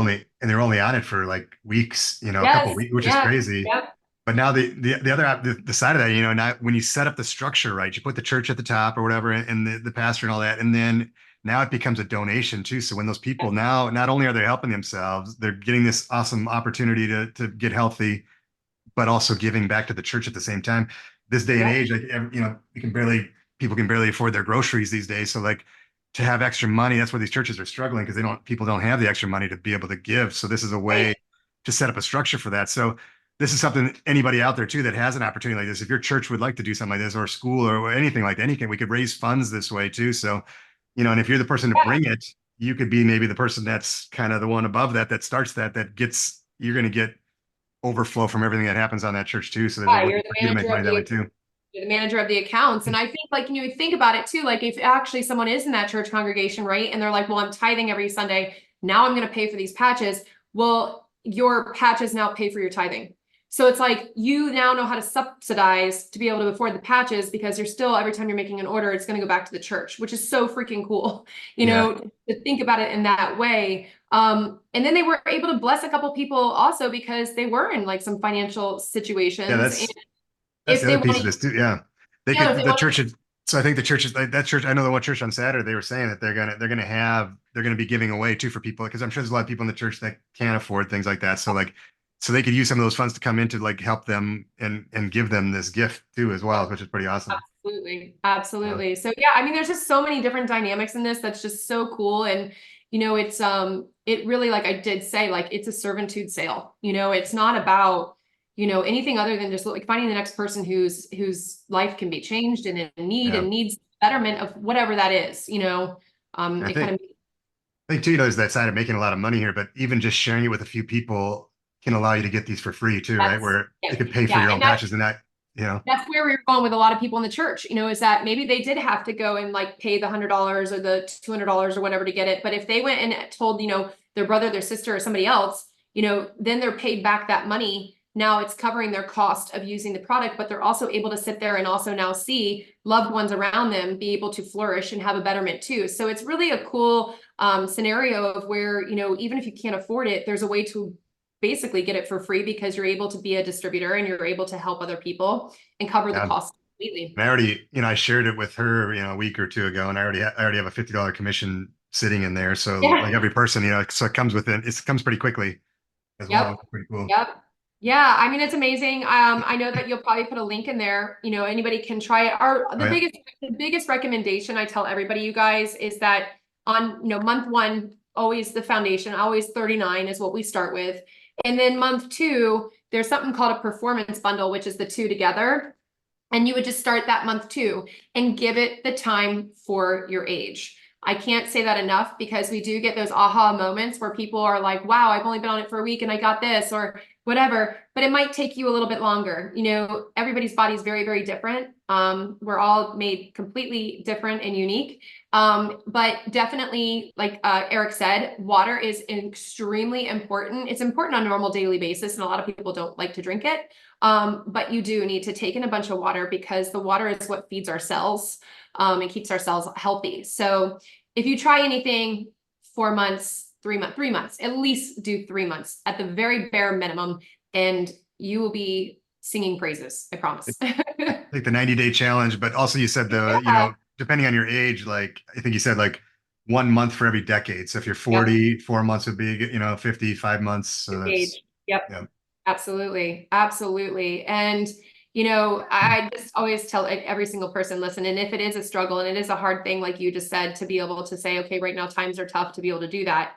[SPEAKER 1] only on it for like weeks, a
[SPEAKER 2] Yes,
[SPEAKER 1] couple weeks, which is crazy.
[SPEAKER 2] Yep.
[SPEAKER 1] But now the other the side of that, now when you set up the structure right, you put the church at the top or whatever, and the pastor and all that, and then now it becomes a donation too. So when those people now, not only are they helping themselves, they're getting this awesome opportunity to get healthy, but also giving back to the church at the same time. This day and age, like people can barely afford their groceries these days. So like to have extra money, that's where these churches are struggling, because people don't have the extra money to be able to give. So this is a way to set up a structure for that. So this is something anybody out there too that has an opportunity like this. If your church would like to do something like this, or school or anything like that, anything, we could raise funds this way too. So, and if you're the person to bring it, you could be maybe the person that's kind of the one above that starts that you're going to get overflow from everything that happens on that church too. So there's a way for you to make money that way too.
[SPEAKER 2] You're the manager of the accounts. And I think like, you think about it too, like if actually someone is in that church congregation, right? And they're like, well, I'm tithing every Sunday. Now I'm going to pay for these patches. Well, your patches now pay for your tithing. So it's like, you now know how to subsidize to be able to afford the patches, because you're still, every time you're making an order, it's going to go back to the church, which is so freaking cool, to think about it in that way. And then they were able to bless a couple people also because they were in like some financial situations.
[SPEAKER 1] Yeah, that's the other piece of this too. Yeah. So I think the church is like that church. I know the one church on Saturday, they were saying that they're going to be giving away too for people, because I'm sure there's a lot of people in the church that can't afford things like that. So they could use some of those funds to come in to like help them and give them this gift too as well, which is pretty awesome.
[SPEAKER 2] Absolutely. So I mean, there's just so many different dynamics in this that's just so cool. And it's it really, like I did say, like it's a servitude sale. It's not about anything other than just like finding the next person whose life can be changed and in need and needs betterment of whatever that is. I
[SPEAKER 1] think too, there's that side of making a lot of money here, but even just sharing it with a few people can allow you to get these for free too, right? Where you could pay for your own patches and that,
[SPEAKER 2] That's where we were going with a lot of people in the church, is that maybe they did have to go and like pay the $100 or the $200 or whatever to get it. But if they went and told, their brother, their sister, or somebody else, then they're paid back that money. Now it's covering their cost of using the product, but they're also able to sit there and also now see loved ones around them be able to flourish and have a betterment too. So it's really a cool scenario of where, even if you can't afford it, there's a way to basically get it for free, because you're able to be a distributor and you're able to help other people and cover the cost completely.
[SPEAKER 1] And I already, I shared it with her, a week or two ago, and I already have a $50 commission sitting in there. So like every person, so it comes it comes pretty quickly as well. It's pretty cool.
[SPEAKER 2] Yep. Yeah. I mean, it's amazing. I know that you'll probably put a link in there, anybody can try it. The biggest recommendation I tell everybody, you guys, is that on, month one, always the foundation, always 39 is what we start with. And then month 2, there's something called a performance bundle, which is the 2 together. And you would just start that month 2 and give it the time for your age. I can't say that enough, because we do get those aha moments where people are like, wow, I've only been on it for a week and I got this, or whatever, but it might take you a little bit longer. You know, everybody's body is very, very different. We're all made completely different and unique. But definitely, like Eric said, water is extremely important. It's important on a normal daily basis, and a lot of people don't like to drink it. But you do need to take in a bunch of water, because the water is what feeds our cells, and keeps our cells healthy. So if you try anything, 4 months, 3 months, at least do 3 months at the very bare minimum, and you will be singing praises. I promise.
[SPEAKER 1] Like the 90-day challenge, but also you said depending on your age, like I think you said like 1 month for every decade. So if you're 40, 4 months would be, 55 months. So that's,
[SPEAKER 2] Age. Yep.
[SPEAKER 1] yeah.
[SPEAKER 2] Absolutely. Absolutely. And, I just always tell every single person, listen, and if it is a struggle and it is a hard thing, like you just said, to be able to say, okay, right now times are tough, to be able to do that,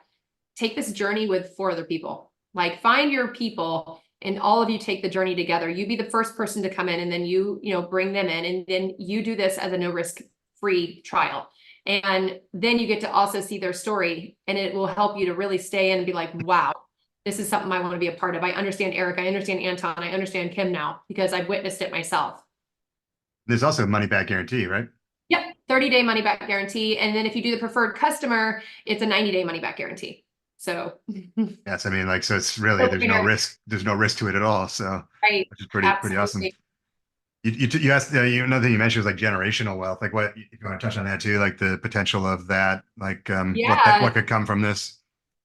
[SPEAKER 2] take this journey with 4 other people. Like, find your people and all of you take the journey together. You be the first person to come in, and then you bring them in, and then you do this as a no risk free trial. And then you get to also see their story, and it will help you to really stay in and be like, wow, this is something I want to be a part of. I understand Eric, I understand Anton, I understand Kim now, because I've witnessed it myself.
[SPEAKER 1] There's also a money back guarantee, right?
[SPEAKER 2] Yep, 30-day money back guarantee. And then if you do the preferred customer, it's a 90-day money back guarantee. So
[SPEAKER 1] Yes, I mean, like, so it's really, there's no risk to it at all. So,
[SPEAKER 2] right,
[SPEAKER 1] which is pretty awesome. You asked, another thing you mentioned was like generational wealth. Like, what, if you want to touch on that too, like the potential of that, like, what could come from this?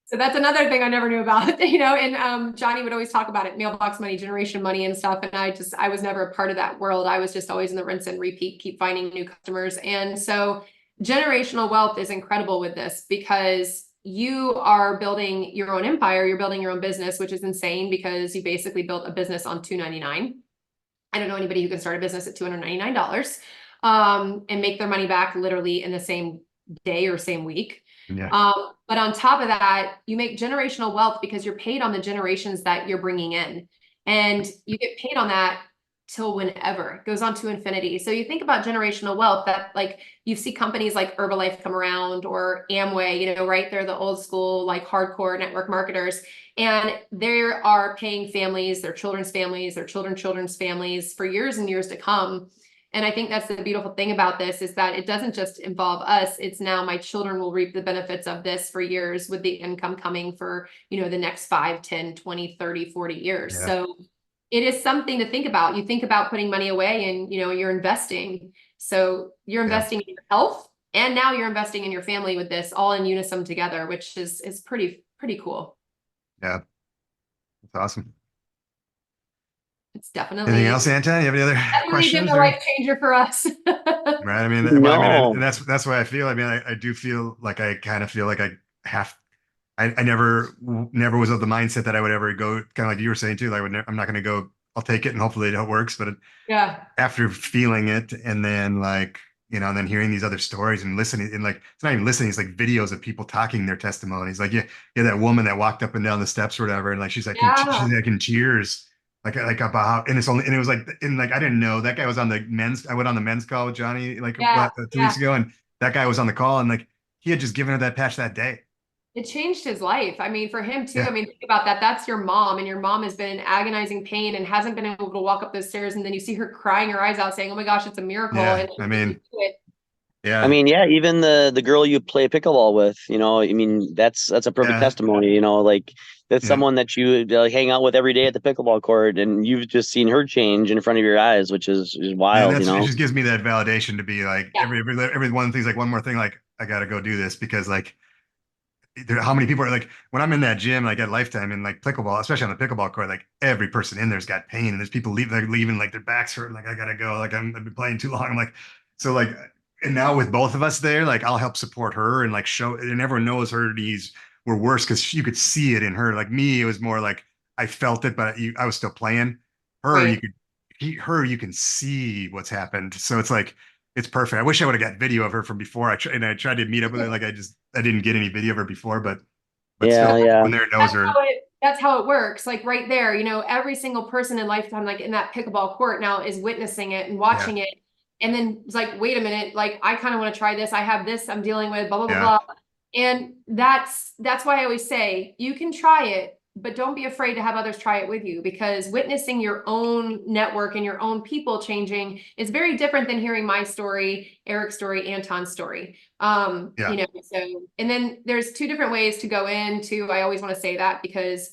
[SPEAKER 2] So that's another thing I never knew about, and Johnny would always talk about it, mailbox money, generation money and stuff. And I was never a part of that world. I was just always in the rinse and repeat, keep finding new customers. And so generational wealth is incredible with this, because you are building your own empire, you're building your own business, which is insane, because you basically built a business on $2.99. I don't know anybody who can start a business at $299 and make their money back literally in the same day or same week.
[SPEAKER 1] Yeah.
[SPEAKER 2] But on top of that, you make generational wealth because you're paid on the generations that you're bringing in, and you get paid on that till whenever. It goes on to infinity. So you think about generational wealth, that like you see companies like Herbalife come around, or Amway, right? They're the old school, like hardcore network marketers, and they are paying families, their children's families, their children's families for years and years to come. And I think that's the beautiful thing about this, is that it doesn't just involve us. It's now my children will reap the benefits of this for years, with the income coming for, the next 5, 10, 20, 30, 40 years.
[SPEAKER 1] Yeah.
[SPEAKER 2] So it is something to think about. You think about putting money away, and, you're investing. So you're investing in your health, and now you're investing in your family with this, all in unison together, which is pretty cool.
[SPEAKER 1] Yeah. That's awesome.
[SPEAKER 2] It's definitely.
[SPEAKER 1] Anything else, Anton? You have any other questions?
[SPEAKER 2] Been a life changer for us.
[SPEAKER 1] Right. I mean, and that's why I feel. I mean, I do feel like I kind of feel like I never was of the mindset that I would ever go, kind of like you were saying too. Like, I'm not going to go. I'll take it and hopefully it works. But after feeling it, and then like, and then hearing these other stories and listening, and like, it's not even listening, it's like videos of people talking their testimonies. Like, that woman that walked up and down the steps or whatever, and like she's like in tears. Like about how, and it was like, and like, I didn't know that guy was on the men's. I went on the men's call with Johnny like 2 weeks ago, and that guy was on the call, and like he had just given her that patch that day.
[SPEAKER 2] It changed his life. I mean, for him too. I mean, think about that. That's your mom, and your mom has been in agonizing pain and hasn't been able to walk up those stairs. And then you see her crying her eyes out, saying, "Oh my gosh, it's a miracle."
[SPEAKER 1] Yeah,
[SPEAKER 2] and
[SPEAKER 1] I mean,
[SPEAKER 3] I mean, even the girl you play pickleball with, I mean, that's a perfect testimony, like that's someone that you hang out with every day at the pickleball court, and you've just seen her change in front of your eyes, which is wild.
[SPEAKER 1] It just gives me that validation to be like, every one thing's like, one more thing, like I got to go do this, because like how many people are like, when I'm in that gym, like at Lifetime, and like pickleball, especially on the pickleball court, like every person in there's got pain, and there's people leaving like their backs hurt, like I gotta go, like I've been playing too long. I'm like, so like, and now with both of us there, like I'll help support her and like show, and everyone knows her knees were worse because you could see it in her. Like me, it was more like I felt it, but I was still playing. Her, you can see what's happened. So it's like, it's perfect. I wish I would have got video of her from before. I tried to meet up with her. Like I didn't get any video of her before, but still, when there knows her.
[SPEAKER 2] That's how it works. Like right there, every single person in Lifetime, like in that pickleball court now, is witnessing it and watching it. And then it's like, wait a minute, like I kind of want to try this. I have this I'm dealing with, blah, blah, blah, blah. And that's why I always say you can try it, but don't be afraid to have others try it with you, because witnessing your own network and your own people changing is very different than hearing my story, Eric's story, Anton's story.
[SPEAKER 1] Yeah.
[SPEAKER 2] You know, so, and then there's two different ways to go into, I always want to say that, because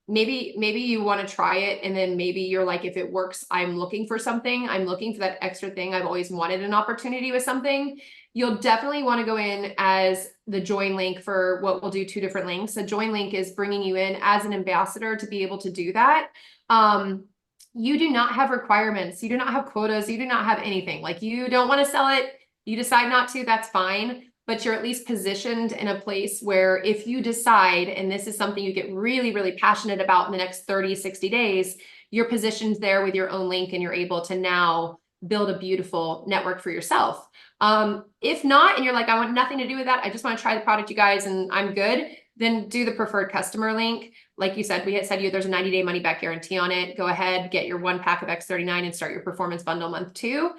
[SPEAKER 2] maybe you want to try it, and then maybe you're like, if it works, I'm looking for something, I'm looking for that extra thing, I've always wanted an opportunity with something. You'll definitely want to go in as the join link for what we'll do, two different links. A join link is bringing you in as an ambassador to be able to do that. You do not have requirements. You do not have quotas. You do not have anything. Like, you don't want to sell it, you decide not to, that's fine. But you're at least positioned in a place where if you decide, and this is something you get really, really passionate about in the next 30, 60 days, you're positioned there with your own link, and you're able to now build a beautiful network for yourself. If not, and you're like, I want nothing to do with that, I just want to try the product, you guys, and I'm good, then do the preferred customer link. Like you said, we had said there's a 90-day money back guarantee on it. Go ahead, get your 1 pack of X39 and start your performance bundle month 2.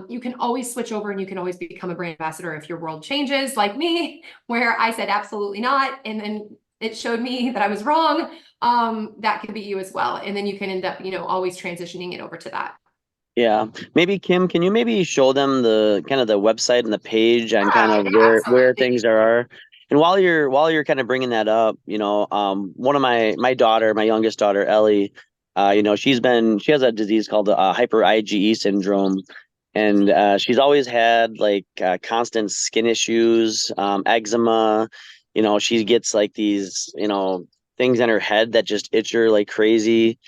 [SPEAKER 2] You can always switch over, and you can always become a brand ambassador if your world changes, like me, where I said absolutely not, and then it showed me that I was wrong. That could be you as well. And then you can end up, always transitioning it over to that.
[SPEAKER 3] Yeah, maybe Kim, can you maybe show them the kind of the website and the page on kind of
[SPEAKER 2] Yeah,
[SPEAKER 3] where
[SPEAKER 2] absolutely.
[SPEAKER 3] things are? And while you're kind of bringing that up, one of my daughter, my youngest daughter, Ellie, she has a disease called hyper IgE syndrome, and she's always had like constant skin issues, eczema. She gets like these, things in her head that just itch her like crazy.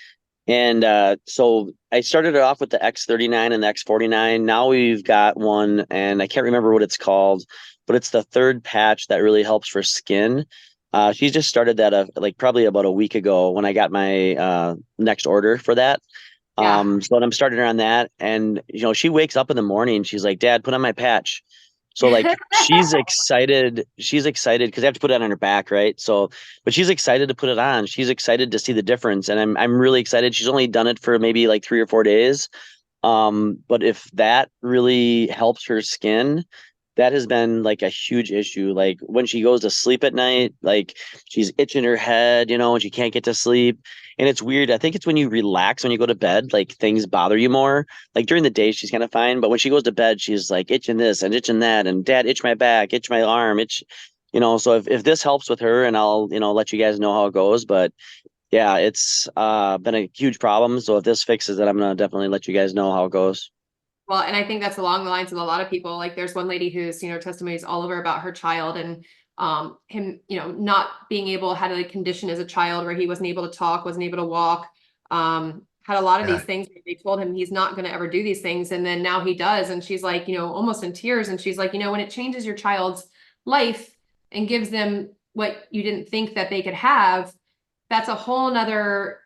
[SPEAKER 3] And so I started it off with the X39 and the X49. Now we've got one, and I can't remember what it's called, but it's the third patch that really helps for skin. She just started that like probably about a week ago when I got my next order for that.
[SPEAKER 2] Yeah.
[SPEAKER 3] So I'm starting her on that, and she wakes up in the morning. She's like, "Dad, put on my patch." So like she's excited. She's excited because I have to put it on her back, right? So, but she's excited to put it on. She's excited to see the difference, and I'm really excited. She's only done it for maybe like 3 or 4 days. But if that really helps her skin, that has been like a huge issue. Like when she goes to sleep at night, like she's itching her head, and she can't get to sleep. And it's weird. I think it's when you relax, when you go to bed, like things bother you more. Like during the day, she's kind of fine. But when she goes to bed, she's like itching this and itching that. And Dad, itch my back, itch my arm, so if this helps with her, and I'll, let you guys know how it goes. But yeah, it's been a huge problem. So if this fixes it, I'm going to definitely let you guys know how it goes.
[SPEAKER 2] Well, and I think that's along the lines of a lot of people. Like, there's one lady who's, testimonies all over about her child, and him, not being able, had a condition as a child where he wasn't able to talk, wasn't able to walk, had a lot of these
[SPEAKER 1] Yeah.
[SPEAKER 2] things. They told him he's not going to ever do these things, and then now he does. And she's like, almost in tears, and she's like, when it changes your child's life and gives them what you didn't think that they could have, that's a whole nother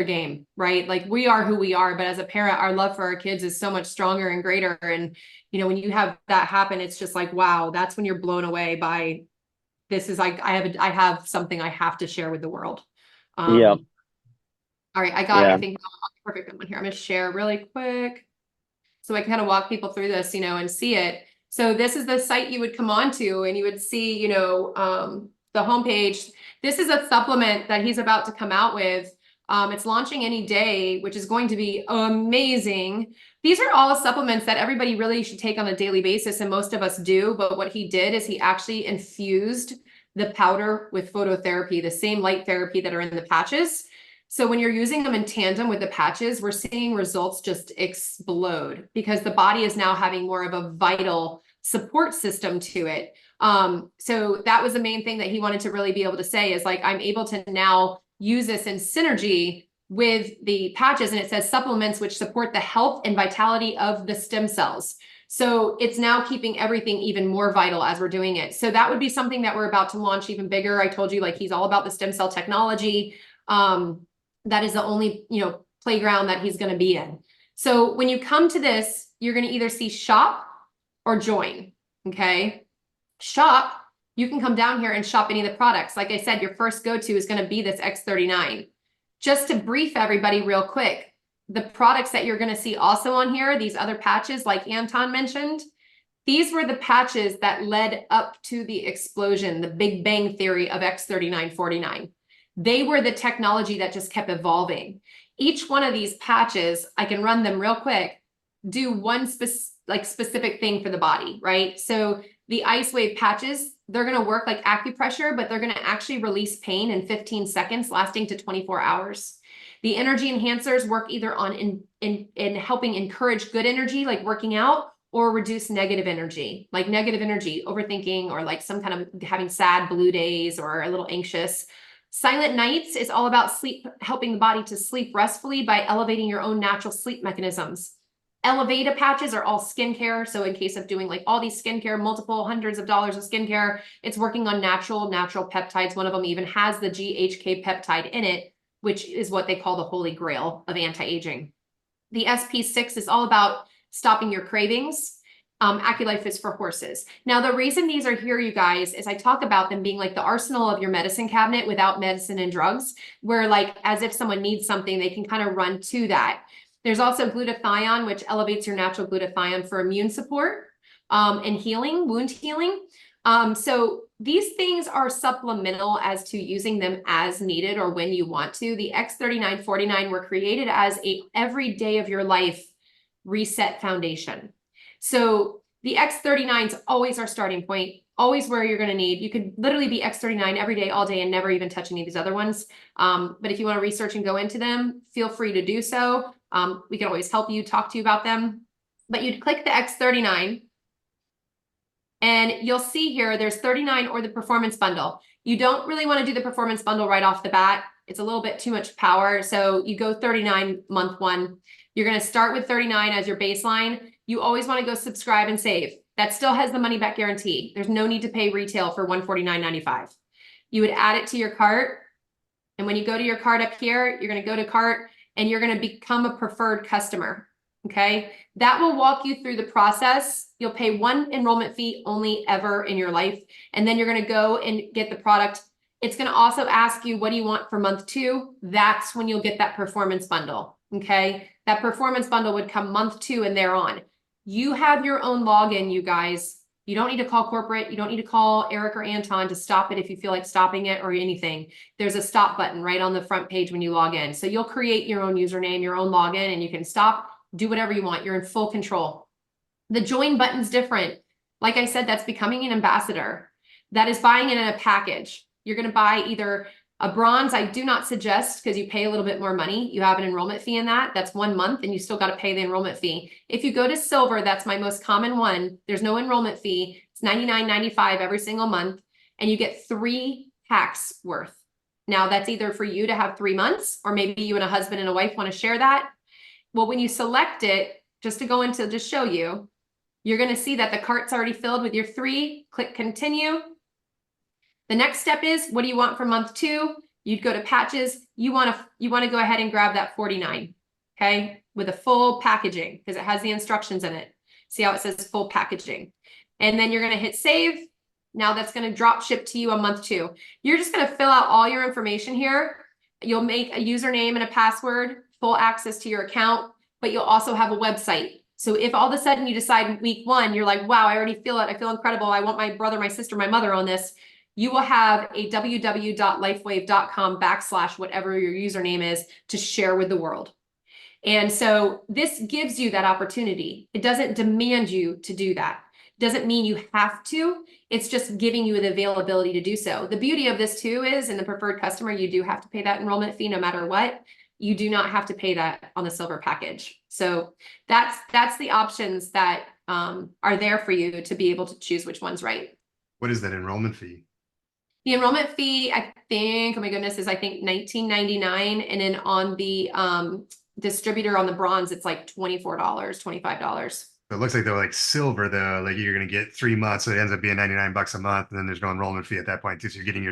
[SPEAKER 2] game, right? Like, we are who we are, but as a parent, our love for our kids is so much stronger and greater. And, when you have that happen, it's just like, wow, that's when you're blown away by, this is like, I have something I have to share with the world.
[SPEAKER 3] Yeah,
[SPEAKER 2] All right. I
[SPEAKER 3] yeah,
[SPEAKER 2] think I'm perfect one here. I'm going to share really quick so I can kind of walk people through this, and see it. So this is the site you would come on to, and you would see, the homepage. This is a supplement that he's about to come out with. It's launching any day, which is going to be amazing. These are all supplements that everybody really should take on a daily basis, and most of us do. But what he did is he actually infused the powder with phototherapy, the same light therapy that are in the patches. So when you're using them in tandem with the patches, we're seeing results just explode, because the body is now having more of a vital support system to it. So that was the main thing that he wanted to really be able to say, is like, I'm able to now use this in synergy with the patches, and it says supplements which support the health and vitality of the stem cells. So it's now keeping everything even more vital as we're doing it. So that would be something that we're about to launch even bigger. I told you, like, he's all about the stem cell technology. That is the only, playground that he's going to be in. So when you come to this, you're going to either see shop or join. Okay. Shop, you can come down here and shop any of the products. Like I said, your first go-to is going to be this X39. Just to brief everybody real quick, the products that you're going to see also on here, these other patches, like Anton mentioned, These were the patches that led up to the explosion, the Big Bang theory of X3949. They were the technology that just kept evolving. Each one of these patches, I can run them real quick, do one specific thing for the body, right? So the ice wave patches, they're going to work like acupressure, but they're going to actually release pain in 15 seconds, lasting to 24 hours. The energy enhancers work either on in helping encourage good energy, like working out, or reduce negative energy, like negative energy, overthinking, or like some kind of having sad blue days or a little anxious. Silent Nights is all about sleep, helping the body to sleep restfully by elevating your own natural sleep mechanisms. Elevata patches are all skincare. So in case of doing like all these skincare, multiple hundreds of dollars of skincare, it's working on natural peptides. One of them even has the ghk peptide in it, which is what they call the holy grail of anti-aging. The SP6 is all about stopping your cravings. AccuLife is for horses. Now, the reason these are here, you guys, is I talk about them being like the arsenal of your medicine cabinet without medicine and drugs, where like as if someone needs something, they can kind of run to that. There's also glutathione, which elevates your natural glutathione for immune support and healing, wound healing. So these things are supplemental as to using them as needed or when you want to. The X3949 were created as a every day of your life reset foundation. So the X39 is always our starting point, always where you're going to need. You could literally be X39 every day, all day, and never even touch any of these other ones. But if you want to research and go into them, feel free to do so. We can always help you, talk to you about them. But you'd click the X39. And you'll see here, there's 39 or the performance bundle. You don't really want to do the performance bundle right off the bat. It's a little bit too much power. So you go 39 month one. You're going to start with 39 as your baseline. You always want to go subscribe and save. That still has the money back guarantee. There's no need to pay retail for $149.95. You would add it to your cart. And when you go to your cart up here, you're going to go to cart and you're going to become a preferred customer. Okay, that will walk you through the process. You'll pay one enrollment fee only ever in your life. And then you're going to go and get the product. It's going to also ask you, what do you want for month 2? That's when you'll get that performance bundle. Okay, that performance bundle would come month 2 and thereon. You have your own login, you guys. You don't need to call corporate. You don't need to call Eric or Anton to stop it if you feel like stopping it or anything. There's a stop button right on the front page when you log in. So you'll create your own username, your own login, and you can stop. Do whatever you want. You're in full control. The join button's different. Like I said, that's becoming an ambassador. That is buying it in a package. You're going to buy either a bronze. I do not suggest, because you pay a little bit more money. You have an enrollment fee in that. That's 1 month and you still got to pay the enrollment fee. If you go to silver, that's my most common one. There's no enrollment fee. It's $99.95 every single month. And you get 3 packs worth. Now that's either for you to have 3 months, or maybe you and a husband and a wife want to share that. Well, when you select it, just to go into just show you, you're going to see that the cart's already filled with your 3. Click continue. The next step is, what do you want for month 2? You'd go to patches. You want to go ahead and grab that 49, okay, with a full packaging, because it has the instructions in it. See how it says full packaging. And then you're going to hit save. Now that's going to drop ship to you on month 2. You're just going to fill out all your information here. You'll make a username and a password, full access to your account, but you'll also have a website. So if all of a sudden you decide week 1, you're like, wow, I already feel it. I feel incredible. I want my brother, my sister, my mother on this. You will have a www.lifewave.com/whatever your username is to share with the world. And so this gives you that opportunity. It doesn't demand you to do that. It doesn't mean you have to. It's just giving you the availability to do so. The beauty of this too is, in the preferred customer, you do have to pay that enrollment fee no matter what. You do not have to pay that on the silver package. So that's the options that are there for you to be able to choose which one's right.
[SPEAKER 1] What is that enrollment fee?
[SPEAKER 2] The enrollment fee, I think, oh my goodness, is I think $19.99. And then on the distributor on the bronze, it's like $24, $25.
[SPEAKER 1] So it looks like they're like silver though, like you're going to get 3 months. So it ends up being $99 a month. And then there's no enrollment fee at that point too. So you're getting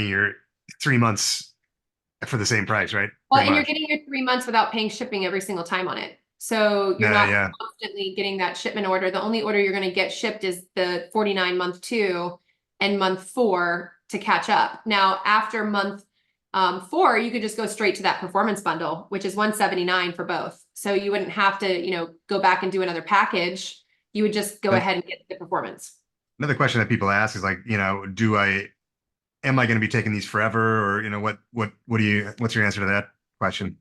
[SPEAKER 1] your 3 months for the same price, right?
[SPEAKER 2] Well, and you're getting your 3 months without paying shipping every single time on it. So you're not constantly getting that shipment order. The only order you're going to get shipped is the 49 month 2 and month 4 to catch up. Now, after month 4, you could just go straight to that performance bundle, which is $179 for both. So you wouldn't have to, go back and do another package. you would just go ahead and get the performance.
[SPEAKER 1] Another question that people ask is like, am I going to be taking these forever? Or, what's your answer to that question?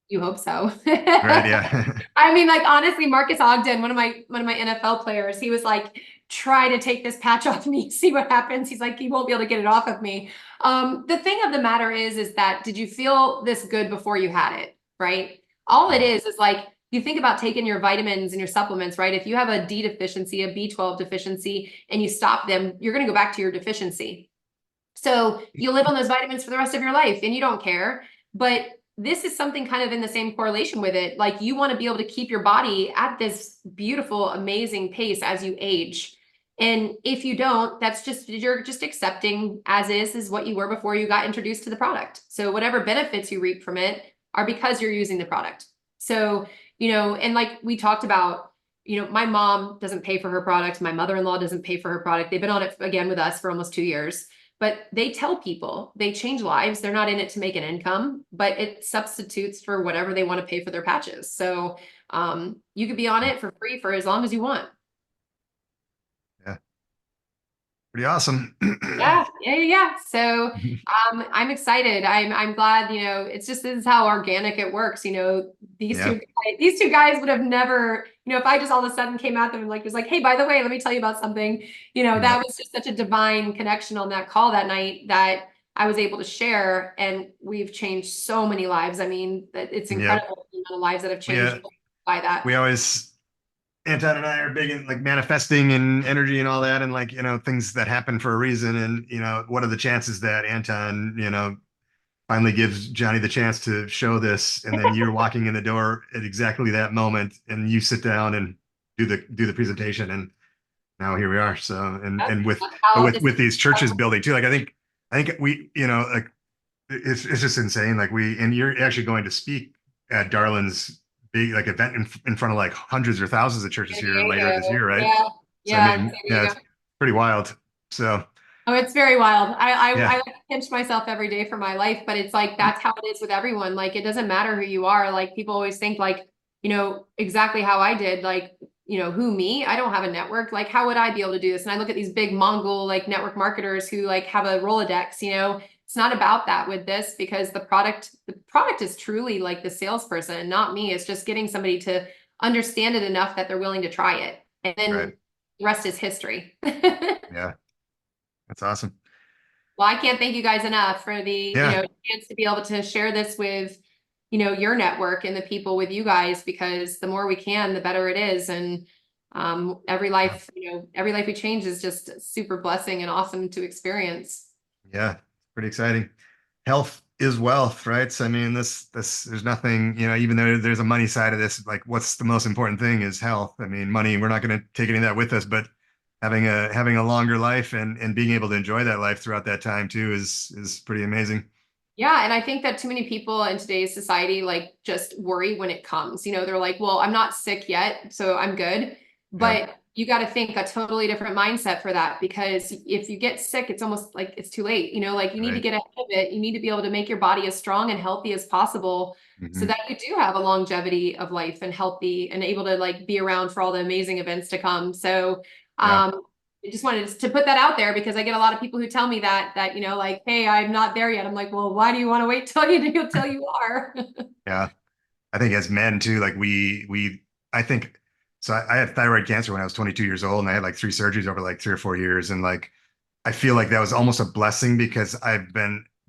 [SPEAKER 2] You hope so.
[SPEAKER 1] Right. Yeah.
[SPEAKER 2] I mean, like, honestly, Marcus Ogden, one of my NFL players, he was like, try to take this patch off me, see what happens. He's like, he won't be able to get it off of me. The thing of the matter is that, did you feel this good before you had it? Right. All it is like, you think about taking your vitamins and your supplements, right? If you have a D deficiency, a B12 deficiency, and you stop them, you're going to go back to your deficiency. So you live on those vitamins for the rest of your life and you don't care. But this is something kind of in the same correlation with it. Like, you want to be able to keep your body at this beautiful, amazing pace as you age. And if you don't, you're just accepting as is what you were before you got introduced to the product. So whatever benefits you reap from it are because you're using the product. So, and like we talked about, my mom doesn't pay for her product. My mother-in-law doesn't pay for her product. They've been on it again with us for almost 2 years. But they tell people, they change lives. They're not in it to make an income, but it substitutes for whatever they want to pay for their patches. So you could be on it for free for as long as you want.
[SPEAKER 1] Yeah. Pretty awesome.
[SPEAKER 2] Yeah. So I'm excited. I'm glad, this is how organic it works. These two guys would have never, if I just all of a sudden came at them and was like, hey, by the way, let me tell you about something, that was just such a divine connection on that call that night that I was able to share. And we've changed so many lives. I mean, it's incredible the amount of lives that have changed by that.
[SPEAKER 1] Anton and I are big in like manifesting and energy and all that, and like, things that happen for a reason. And, what are the chances that Anton, finally gives Johnny the chance to show this, and then you're walking in the door at exactly that moment, and you sit down and do the presentation, and now here we are. So, and with these churches building too, like I think we, like it's just insane. Like and you're actually going to speak at Darlin's big like event in front of like hundreds or thousands of churches here later this year, right?
[SPEAKER 2] Yeah.
[SPEAKER 1] So, I mean, it's pretty wild. So.
[SPEAKER 2] Oh, it's very wild. I like to pinch myself every day for my life, but it's like, that's how it is with everyone. Like, it doesn't matter who you are. Like, people always think like, exactly how I did, like, who, me? I don't have a network. Like, how would I be able to do this? And I look at these big Mongol, like, network marketers who like have a Rolodex, it's not about that with this, because the product is truly like the salesperson, not me. It's just getting somebody to understand it enough that they're willing to try it. And then the rest is history.
[SPEAKER 1] Yeah. That's awesome.
[SPEAKER 2] Well, I can't thank you guys enough for the chance to be able to share this with your network and the people with you guys, because the more we can, the better it is. And every life we change is just a super blessing and awesome to experience.
[SPEAKER 1] Yeah, pretty exciting. Health is wealth, right? So I mean, this there's nothing, even though there's a money side of this, like what's the most important thing is health. I mean, money, we're not going to take any of that with us, but having a longer life and being able to enjoy that life throughout that time too is pretty amazing.
[SPEAKER 2] Yeah. And I think that too many people in today's society, like, just worry when it comes, they're like, well, I'm not sick yet, so I'm good. But you got to think a totally different mindset for that, because if you get sick, it's almost like it's too late, like you need to get ahead of it. You need to be able to make your body as strong and healthy as possible so that you do have a longevity of life and healthy and able to like be around for all the amazing events to come. So, I just wanted to put that out there, because I get a lot of people who tell me that, like, hey, I'm not there yet. I'm like, well, why do you want to wait till you are?
[SPEAKER 1] Yeah. I think as men too, like I think, so I had thyroid cancer when I was 22 years old, and I had like 3 surgeries over like 3 or 4 years. And like, I feel like that was almost a blessing, because I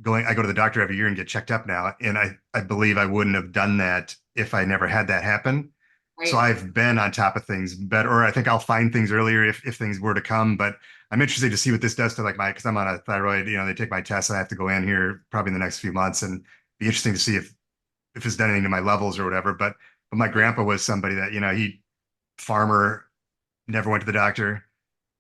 [SPEAKER 1] go to the doctor every year and get checked up now. And I believe I wouldn't have done that if I never had that happen. Right. So I've been on top of things better, or I think I'll find things earlier if things were to come. But I'm interested to see what this does to like because I'm on a thyroid, they take my tests. I have to go in here probably in the next few months, and be interesting to see if it's done anything to my levels or whatever. But my grandpa was somebody that, he farmer, never went to the doctor,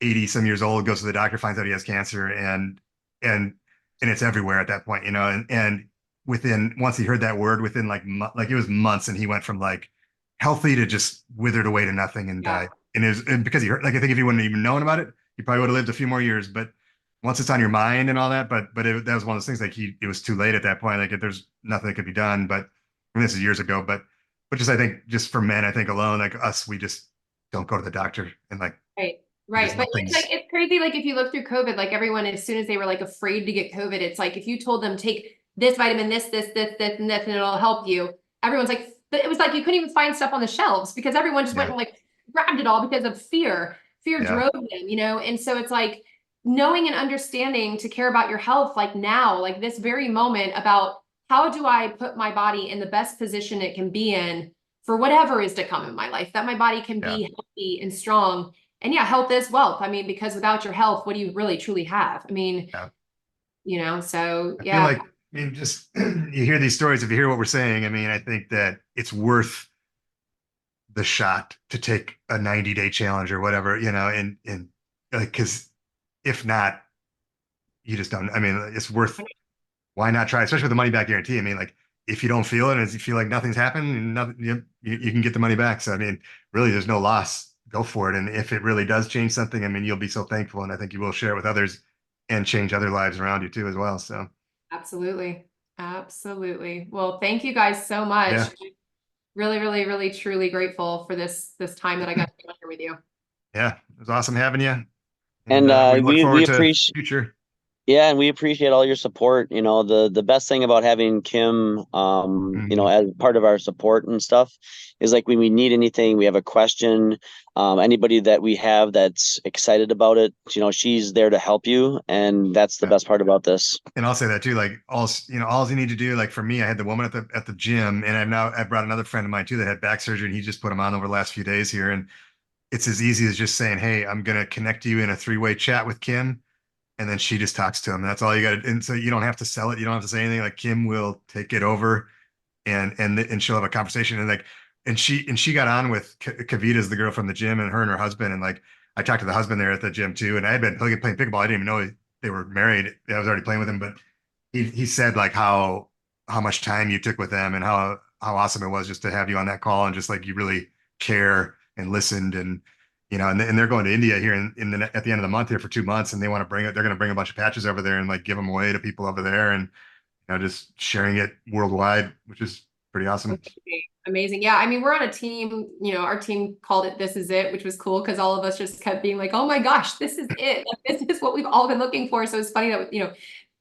[SPEAKER 1] 80 some years old, goes to the doctor, finds out he has cancer, and it's everywhere at that point, and once he heard that word, within like it was months, and he went from like healthy to just withered away to nothing and died. And because he heard, like, I think if he wouldn't have even known about it, he probably would have lived a few more years. But once it's on your mind and all that, but that was one of those things, like it was too late at that point. Like, if there's nothing that could be done. But I mean, this is years ago, but just, I think just for men, I think alone, like us, we just don't go to the doctor and like,
[SPEAKER 2] Right. Right. But it's like, it's crazy. Like if you look through COVID, like everyone, as soon as they were like afraid to get COVID, it's like, if you told them take this vitamin, this, and this, and it'll help you. Everyone's like, it was like, you couldn't even find stuff on the shelves because everyone just went and like grabbed it all because of fear. Fear drove them, you know? And so it's like knowing and understanding to care about your health, like now, like this very moment, about how do I put my body in the best position it can be in for whatever is to come in my life, that my body can be healthy and strong. And yeah, health is wealth. I mean, because without your health, what do you really truly have? I mean, you know, so
[SPEAKER 1] I feel like, I mean, just you hear these stories, if you hear what we're saying, I mean, I think that it's worth the shot to take a 90-day challenge or whatever, you know, and like, because if not, you just don't, I mean, it's worth, why not try, especially with the money back guarantee. I mean, like, if you don't feel it, and you feel like nothing's happened, nothing, you can get the money back. So, I mean, really, there's no loss. Go for it. And if it really does change something, I mean, you'll be so thankful. And I think you will share it with others and change other lives around you too, as well. So,
[SPEAKER 2] absolutely. Absolutely. Well, thank you guys so much.
[SPEAKER 1] yeah.
[SPEAKER 2] Really, really, really, truly grateful for this time that I got to be here with you.
[SPEAKER 1] Yeah, it was awesome having you.
[SPEAKER 3] And
[SPEAKER 1] we look
[SPEAKER 3] we
[SPEAKER 1] forward to
[SPEAKER 3] appreciate,
[SPEAKER 1] future.
[SPEAKER 3] yeah, and we appreciate all your support. You know, the best thing about having Kim, you know, as part of our support and stuff is like when we need anything, we have a question, anybody that we have that's excited about it, you know, she's there to help you. And that's the best part about this.
[SPEAKER 1] And I'll say that too, like all you need to do, like for me, I had the woman at the gym, and I brought another friend of mine too that had back surgery, and he just put him on over the last few days here. And it's as easy as just saying, hey, I'm gonna connect you in a 3-way chat with Kim. And then she just talks to him. That's all you got to, and so you don't have to sell it. You don't have to say anything. Like Kim will take it over and she'll have a conversation. And like, and she got on with Kavita's the girl from the gym, and her and her husband. And like, I talked to the husband there at the gym too. And I had been playing pickleball. I didn't even know they were married. I was already playing with him, but he said like how much time you took with them, and how awesome it was just to have you on that call, and just like you really care and listened. And you know, and they're going to India here at the end of the month here for 2 months, and they want to bring it. They're going to bring a bunch of patches over there and like give them away to people over there, and you know, just sharing it worldwide, which is pretty awesome.
[SPEAKER 2] Amazing. Yeah. I mean, we're on a team, you know, our team called it "This Is It," which was cool because all of us just kept being like, oh my gosh, this is it. Like, this is what we've all been looking for. So it's funny that, you know,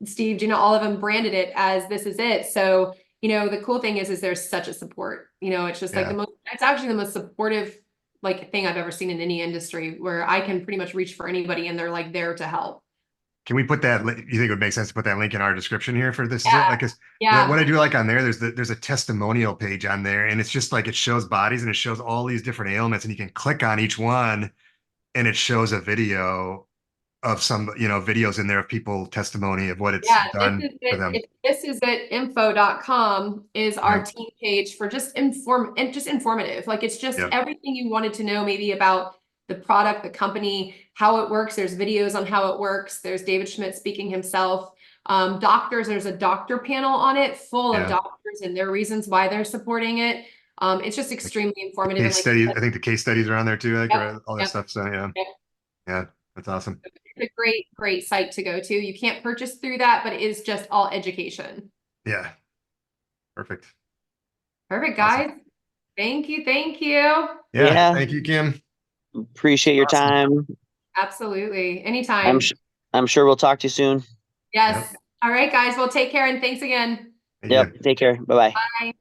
[SPEAKER 2] Steve, you know, all of them branded it as "This Is It." So, you know, the cool thing is there's such a support, you know, it's just like it's actually the most supportive like thing I've ever seen in any industry, where I can pretty much reach for anybody and they're like there to help.
[SPEAKER 1] Can we put that? You think it would make sense to put that link in our description here for this? Is it like, what I do like on there, there's a testimonial page on there, and it's just like it shows bodies and it shows all these different ailments, and you can click on each one, and it shows a video of some, you know, videos in there of people testimony of what it's done for them.
[SPEAKER 2] This is it info.com is our team page for just informative. Like it's just everything you wanted to know maybe about the product, the company, how it works. There's videos on how it works. There's David Schmidt speaking himself. Doctors, there's a doctor panel on it full of doctors and their reasons why they're supporting it. It's just extremely informative.
[SPEAKER 1] Case studies, I think the case studies are on there too, like all that stuff. So yeah, that's awesome.
[SPEAKER 2] It's a great site to go to. You can't purchase through that, but it is just all education.
[SPEAKER 1] Yeah. Perfect,
[SPEAKER 2] guys.
[SPEAKER 1] Awesome.
[SPEAKER 2] Thank you.
[SPEAKER 1] Yeah. Thank you, Kim.
[SPEAKER 3] Appreciate your time.
[SPEAKER 2] Absolutely. Anytime.
[SPEAKER 3] I'm sure we'll talk to you soon.
[SPEAKER 2] Yes. All right, guys. Well, take care and thanks again.
[SPEAKER 3] Yep. Take care. Bye-bye.
[SPEAKER 2] Bye.